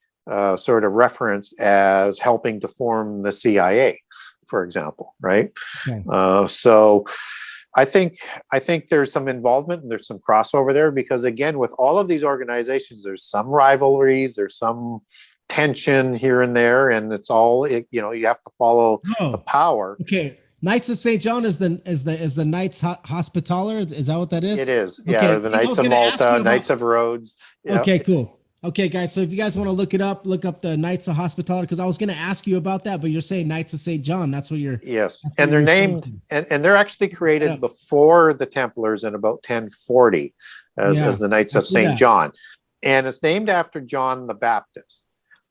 [SPEAKER 16] sort of referenced as helping to form the CIA, for example, right? Okay. So I think there's some involvement and there's some crossover there, because again, with all of these organizations, there's some rivalries, there's some tension here and there, and it's all you have to follow the power.
[SPEAKER 14] Okay, Knights of St. John is the Knights Hospitaller. Is that what that is?
[SPEAKER 16] It is. Yeah, or the Knights of Malta, Knights of Rhodes. Yeah.
[SPEAKER 14] Okay, cool. Okay, guys. So if you guys want to look up the Knights of Hospitaller, because I was going to ask you about that, but you're saying Knights of St. John. That's what you're.
[SPEAKER 16] Yes, and they're named, and they're actually created before the Templars in about 1040 as the Knights of St. John, and it's named after John the Baptist,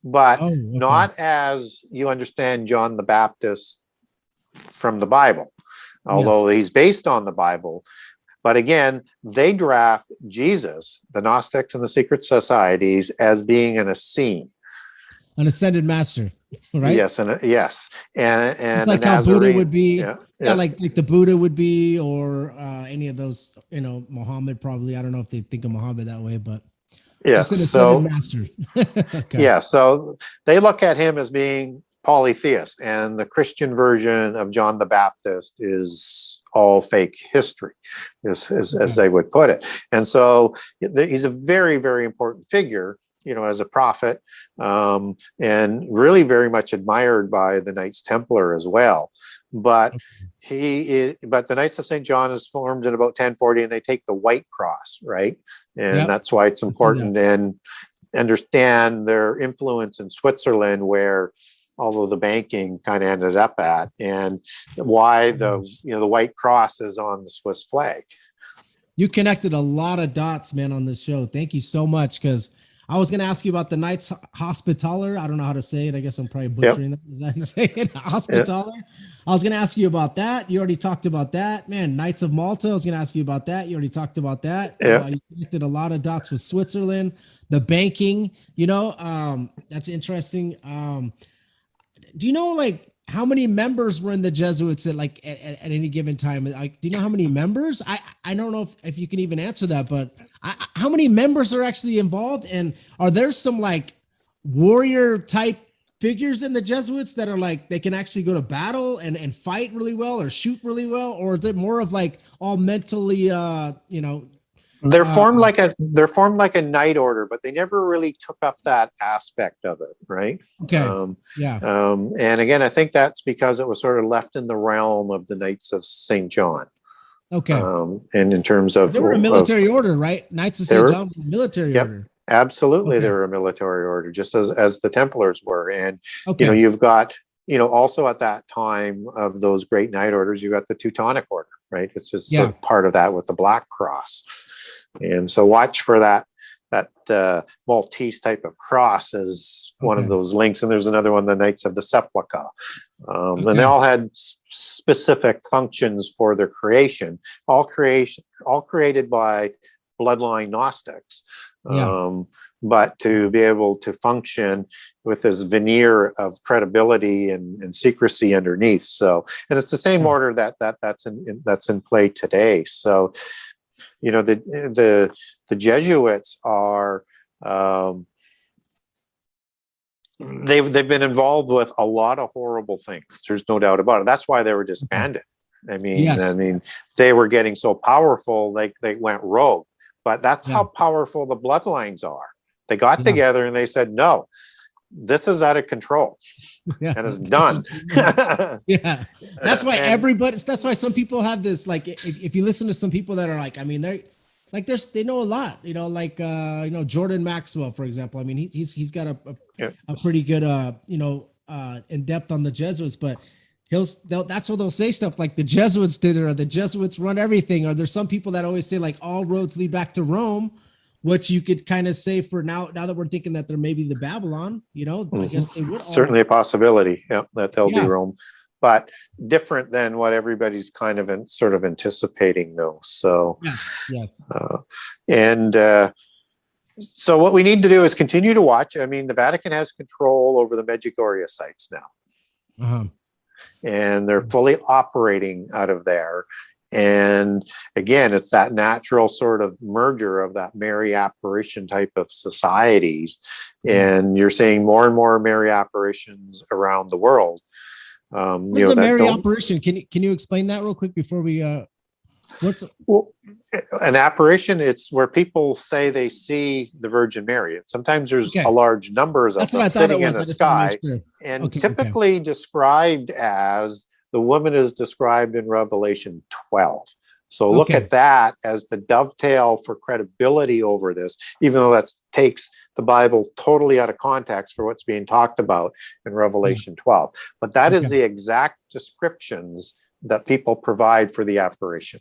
[SPEAKER 16] but not as you understand John the Baptist from the Bible, although he's based on the Bible. But again, they draft Jesus, the Gnostics and the secret societies, as being an Essene,
[SPEAKER 14] an ascended master, right?
[SPEAKER 16] Yes, and
[SPEAKER 14] like how Buddha would be, like the Buddha would be, or any of those, Muhammad probably. I don't know if they think of Muhammad that way, but just an ascended master. Okay.
[SPEAKER 16] Yeah, so they look at him as being polytheist, and the Christian version of John the Baptist is all fake history, as they would put it. And so he's a very, very important figure, as a prophet, and really very much admired by the Knights Templar as well. But but the Knights of St. John is formed in about 1040, and they take the white cross, right? And that's why it's important and understand their influence in Switzerland, where although the banking kind of ended up at, and why the white cross is on the Swiss flag.
[SPEAKER 14] You connected a lot of dots, man, on this show. Thank you so much, because I was going to ask you about the Knights Hospitaller. I don't know how to say it. I guess I'm probably butchering that. Is that how you say it? Hospitaller. Yep. I was going to ask you about that. You already talked about that. Man, Knights of Malta. I was going to ask you about that. You already talked about that.
[SPEAKER 16] Yeah.
[SPEAKER 14] You connected a lot of dots with Switzerland, the banking, that's interesting. Do you know, like, how many members were in the Jesuits at any given time? Like, do you know how many members? I don't know if you can even answer that, but how many members are actually involved? And are there some like warrior type figures in the Jesuits that are like, they can actually go to battle and fight really well or shoot really well? Or is it more of like all mentally,
[SPEAKER 16] They're formed like a knight order, but they never really took up that aspect of it, right?
[SPEAKER 14] Okay.
[SPEAKER 16] And again, I think that's because it was sort of left in the realm of the Knights of St. John.
[SPEAKER 14] Okay.
[SPEAKER 16] And in terms of
[SPEAKER 14] they were a military order, right? Knights of St. John was a military
[SPEAKER 16] yep,
[SPEAKER 14] order.
[SPEAKER 16] absolutely,
[SPEAKER 14] Okay.
[SPEAKER 16] they were a military order, just as the Templars were. And
[SPEAKER 14] Okay.
[SPEAKER 16] you know, you've got, you know, also at that time of those great knight orders, you got the Teutonic Order, right? It's just sort of part of that with the Black Cross. And so watch for that Maltese type of cross as one of those links. And there's another one, the Knights of the Sepulchre. And they all had specific functions for their creation, all created by bloodline Gnostics. But to be able to function with this veneer of credibility and secrecy underneath. So, and it's the same order that's in play today. So, you know, the Jesuits are they've been involved with a lot of horrible things. There's no doubt about it. That's why they were disbanded. I mean, they were getting so powerful, they went rogue. But that's how powerful the bloodlines are. They got together and they said, no, this is out of control. And it's done.
[SPEAKER 14] That's why that's why some people have this, like, if you listen to some people that are like, I mean, they know a lot, you know, like, you know, Jordan Maxwell, for example. I mean, he's got a pretty good, you know, in depth on the Jesuits, but that's what they'll say stuff like the Jesuits did it, or the Jesuits run everything. Or there's some people that always say like all roads lead back to Rome, which you could kind of say for now that we're thinking that there may be the Babylon, you know, I guess they would
[SPEAKER 16] certainly a possibility, that they'll be Rome, but different than what everybody's kind of sort of anticipating though. So so what we need to do is continue to watch. I mean, the Vatican has control over the Medjugorje sites now. And they're fully operating out of there. And again, it's that natural sort of merger of that Mary apparition type of societies. And you're seeing more and more Mary apparitions around the world.
[SPEAKER 14] What's a Mary apparition? Can you explain that real quick before we
[SPEAKER 16] an apparition? It's where people say they see the Virgin Mary. Sometimes there's a large numbers of them sitting in the sky, and typically described as the woman is described in Revelation 12. So look at that as the dovetail for credibility over this, even though that takes the Bible totally out of context for what's being talked about in Revelation 12. But that is the exact descriptions that people provide for the apparition.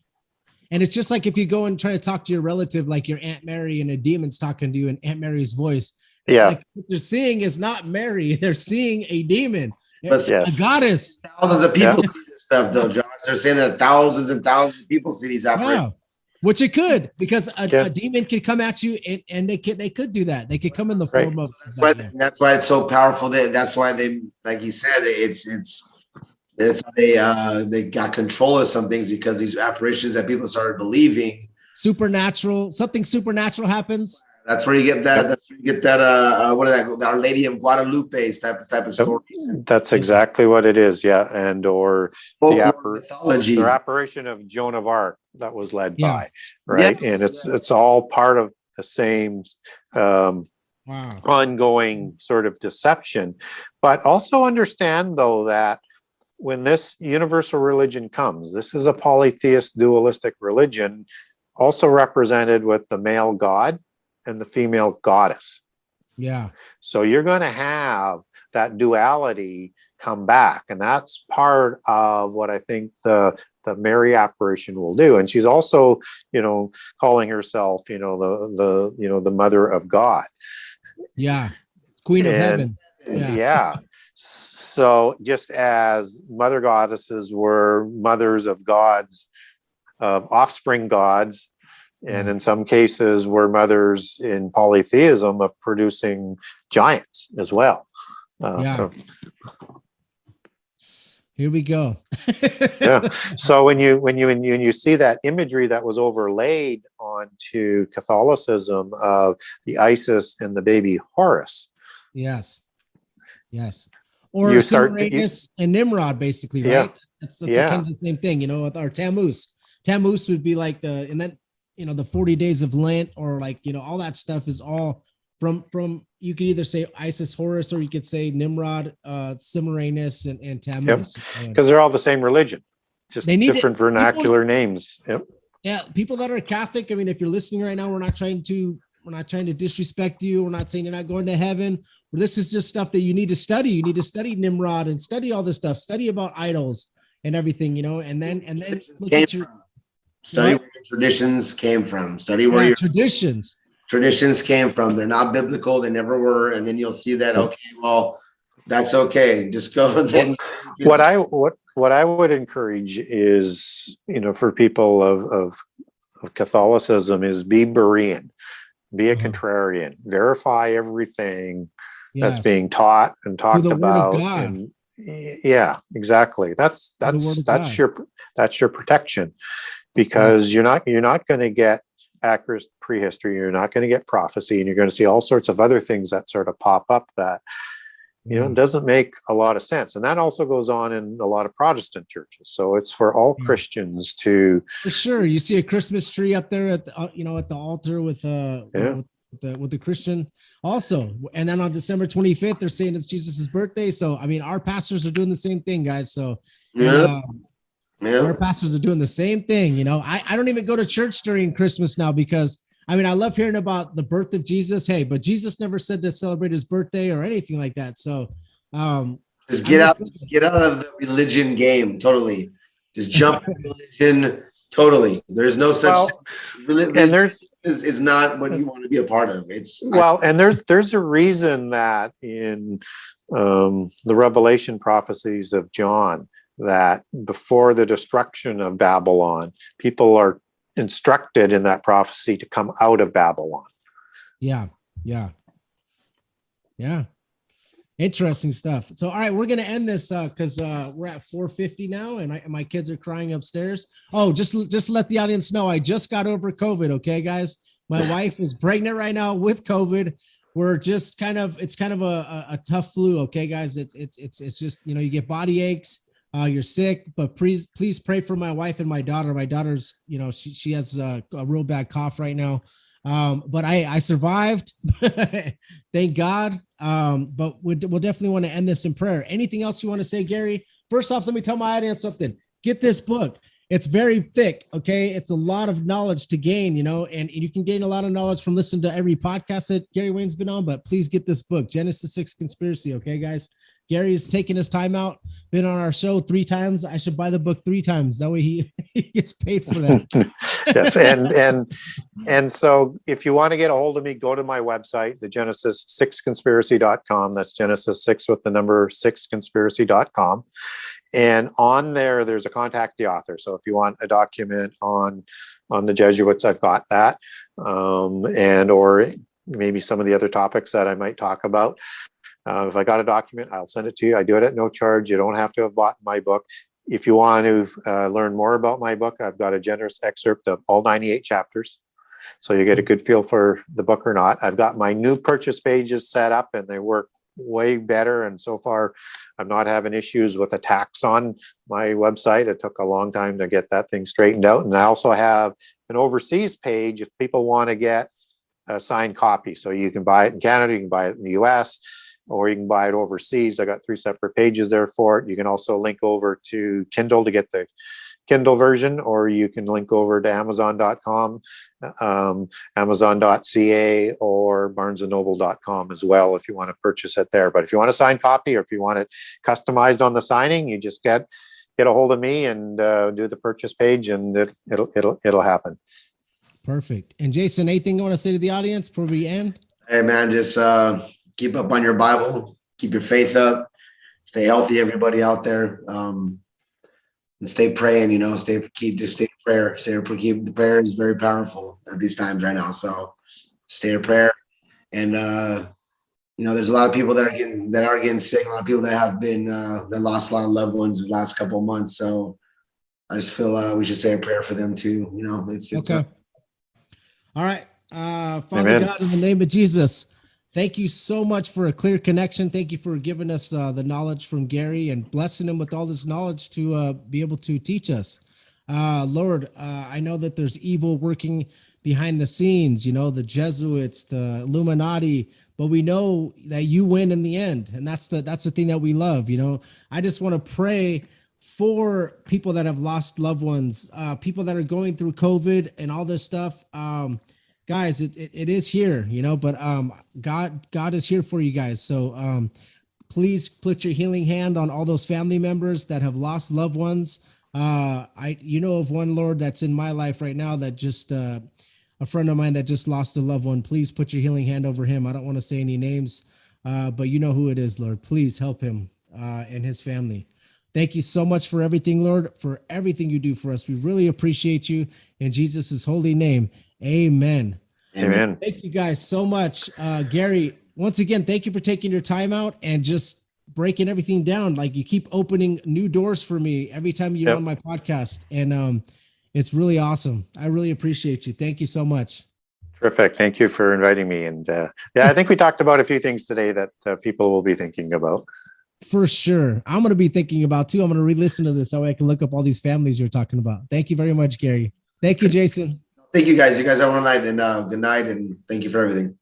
[SPEAKER 14] And it's just like if you go and try to talk to your relative, like your Aunt Mary, and a demon's talking to you in Aunt Mary's voice. Like what they're seeing is not Mary. They're seeing a demon, a goddess.
[SPEAKER 15] Thousands of people see this stuff, though, Josh. They're saying that thousands and thousands of people see these apparitions.
[SPEAKER 14] Which it could, because a demon could come at you, and they could do that. They could come in the form of.
[SPEAKER 15] That's why it's so powerful. That's why they, like you said, they got control of some things, because these apparitions that people started believing
[SPEAKER 14] something supernatural happens.
[SPEAKER 15] That's where you get that. That's where you get that. What is that? Our Lady of Guadalupe's type of stories.
[SPEAKER 16] That's exactly what it is. Yeah, and or
[SPEAKER 15] mythology.
[SPEAKER 16] The apparition of Joan of Arc that was led by, right? And it's all part of the same ongoing sort of deception. But also understand, though, that when this universal religion comes, this is a polytheist dualistic religion, also represented with the male god and the female goddess. So you're going to have that duality come back, and that's part of what I think the Mary apparition will do. And she's also, you know, calling herself, you know, the mother of God.
[SPEAKER 14] Queen of heaven.
[SPEAKER 16] So just as mother goddesses were mothers of gods, offspring gods, and in some cases were mothers in polytheism of producing giants as well.
[SPEAKER 14] Here we go.
[SPEAKER 16] So when you see that imagery that was overlaid onto Catholicism of the Isis and the baby Horus.
[SPEAKER 14] Or Semiramis and Nimrod, basically, right? That's kind of the same thing, you know, with our Tammuz. Tammuz would be like and then, you know, the 40 days of Lent, or like, you know, all that stuff is all from you could either say Isis, Horus, or you could say Nimrod, Semiramis, and Tammuz.
[SPEAKER 16] Because they're all the same religion. just
[SPEAKER 14] They need
[SPEAKER 16] different vernacular names. Yep.
[SPEAKER 14] Yeah, people that are Catholic. I mean, if you're listening right now, we're not trying to disrespect you. We're not saying you're not going to heaven. This is just stuff that you need to study. You need to study Nimrod and study all this stuff. Study about idols and everything, you know. And then look at your
[SPEAKER 15] study where your traditions came from. Study where your
[SPEAKER 14] traditions
[SPEAKER 15] came from. They're not biblical. They never were. And then you'll see that. Okay, well, that's okay. Just go. Then
[SPEAKER 16] what I would encourage is, for people of Catholicism is be Berean, be a contrarian, verify everything that's being taught and talked about. And yeah, exactly. That's your protection, because you're not going to get accurate prehistory. You're not going to get prophecy, and you're going to see all sorts of other things that sort of pop up that it doesn't make a lot of sense. And that also goes on in a lot of Protestant churches. So it's for all Christians to.
[SPEAKER 14] For sure. You see a Christmas tree up there at the, at the altar with with the Christian also. And then on December 25th, they're saying it's Jesus's birthday. So, I mean, our pastors are doing the same thing, guys. So our pastors are doing the same thing. I don't even go to church during Christmas now, because I mean, I love hearing about the birth of Jesus. Hey, but Jesus never said to celebrate his birthday or anything like that. So
[SPEAKER 15] just get out of the religion game. Totally. Just jump into religion. Totally. There's no such religion, and there is not what you want to be a part of.
[SPEAKER 16] And there's a reason that in the Revelation prophecies of John, that before the destruction of Babylon, people are instructed in that prophecy to come out of Babylon.
[SPEAKER 14] Yeah. Interesting stuff. So, all right, we're going to end this because we're at 4:50 now, and my kids are crying upstairs. Oh, just let the audience know, I just got over COVID. Okay, guys, my wife is pregnant right now with COVID. We're just it's kind of a tough flu. Okay, guys, it's just, you get body aches. You're sick, but please pray for my wife and my daughter. My daughter's, she has a real bad cough right now. But I survived. Thank God. But we'll definitely want to end this in prayer. Anything else you want to say, Gary? First off, let me tell my audience something. Get this book. It's very thick. Okay. It's a lot of knowledge to gain, and you can gain a lot of knowledge from listening to every podcast that Gary Wayne's been on, but please get this book, Genesis 6 Conspiracy. Okay, guys. Gary's taking his time out, been on our show 3 times. I should buy the book 3 times. That way he gets paid for that.
[SPEAKER 16] Yes. And so if you want to get a hold of me, go to my website, the Genesis6conspiracy.com. That's Genesis 6 with the number 6conspiracy.com. And on there's a contact the author. So if you want a document on the Jesuits, I've got that. Or maybe some of the other topics that I might talk about. If I got a document, I'll send it to you. I do it at no charge. You don't have to have bought my book. If you want to learn more about my book, I've got a generous excerpt of all 98 chapters. So you get a good feel for the book or not. I've got my new purchase pages set up, and they work way better. And so far, I'm not having issues with attacks on my website. It took a long time to get that thing straightened out. And I also have an overseas page if people want to get a signed copy. So you can buy it in Canada, you can buy it in the US, or you can buy it overseas. I got 3 separate pages there for it. You can also link over to Kindle to get the Kindle version, or you can link over to Amazon.com, Amazon.ca, or BarnesandNoble.com as well if you want to purchase it there. But if you want a signed copy, or if you want it customized on the signing, you just get a hold of me and do the purchase page, and it'll happen.
[SPEAKER 14] Perfect. And Jason, anything you want to say to the audience before we end?
[SPEAKER 15] Hey man, just keep up on your Bible, keep your faith up, stay healthy, everybody out there, and stay praying. Keep prayer. Keep the prayer is very powerful at these times right now. So stay in prayer, and there's a lot of people that are getting sick. A lot of people that have been that lost a lot of loved ones these last couple of months. So I just feel we should say a prayer for them too. It's
[SPEAKER 14] okay. All right, Father
[SPEAKER 16] Amen.
[SPEAKER 14] God, in the name of Jesus. Thank you so much for a clear connection. Thank you for giving us the knowledge from Gary and blessing him with all this knowledge to be able to teach us. Lord, I know that there's evil working behind the scenes, the Jesuits, the Illuminati, but we know that you win in the end. And that's the thing that we love. I just want to pray for people that have lost loved ones, people that are going through COVID and all this stuff. Guys, it is here, you know, but God is here for you guys. So please put your healing hand on all those family members that have lost loved ones. You know of one, Lord, that's in my life right now that just a friend of mine that just lost a loved one. Please put your healing hand over him. I don't want to say any names, but you know who it is, Lord. Please help him and his family. Thank you so much for everything, Lord, for everything you do for us. We really appreciate you in Jesus' holy name. Amen.
[SPEAKER 16] Amen.
[SPEAKER 14] Thank you guys so much. Gary, once again, thank you for taking your time out and just breaking everything down. Like, you keep opening new doors for me every time you're on my podcast. And it's really awesome. I really appreciate you. Thank you so much.
[SPEAKER 16] Terrific. Thank you for inviting me. And yeah, I think we talked about a few things today that people will be thinking about.
[SPEAKER 14] For sure. I'm going to be thinking about too. I'm going to re-listen to this so I can look up all these families you're talking about. Thank you very much, Gary. Thank you, Jason.
[SPEAKER 15] Thank you guys. You guys have one night, and good night, and thank you for everything.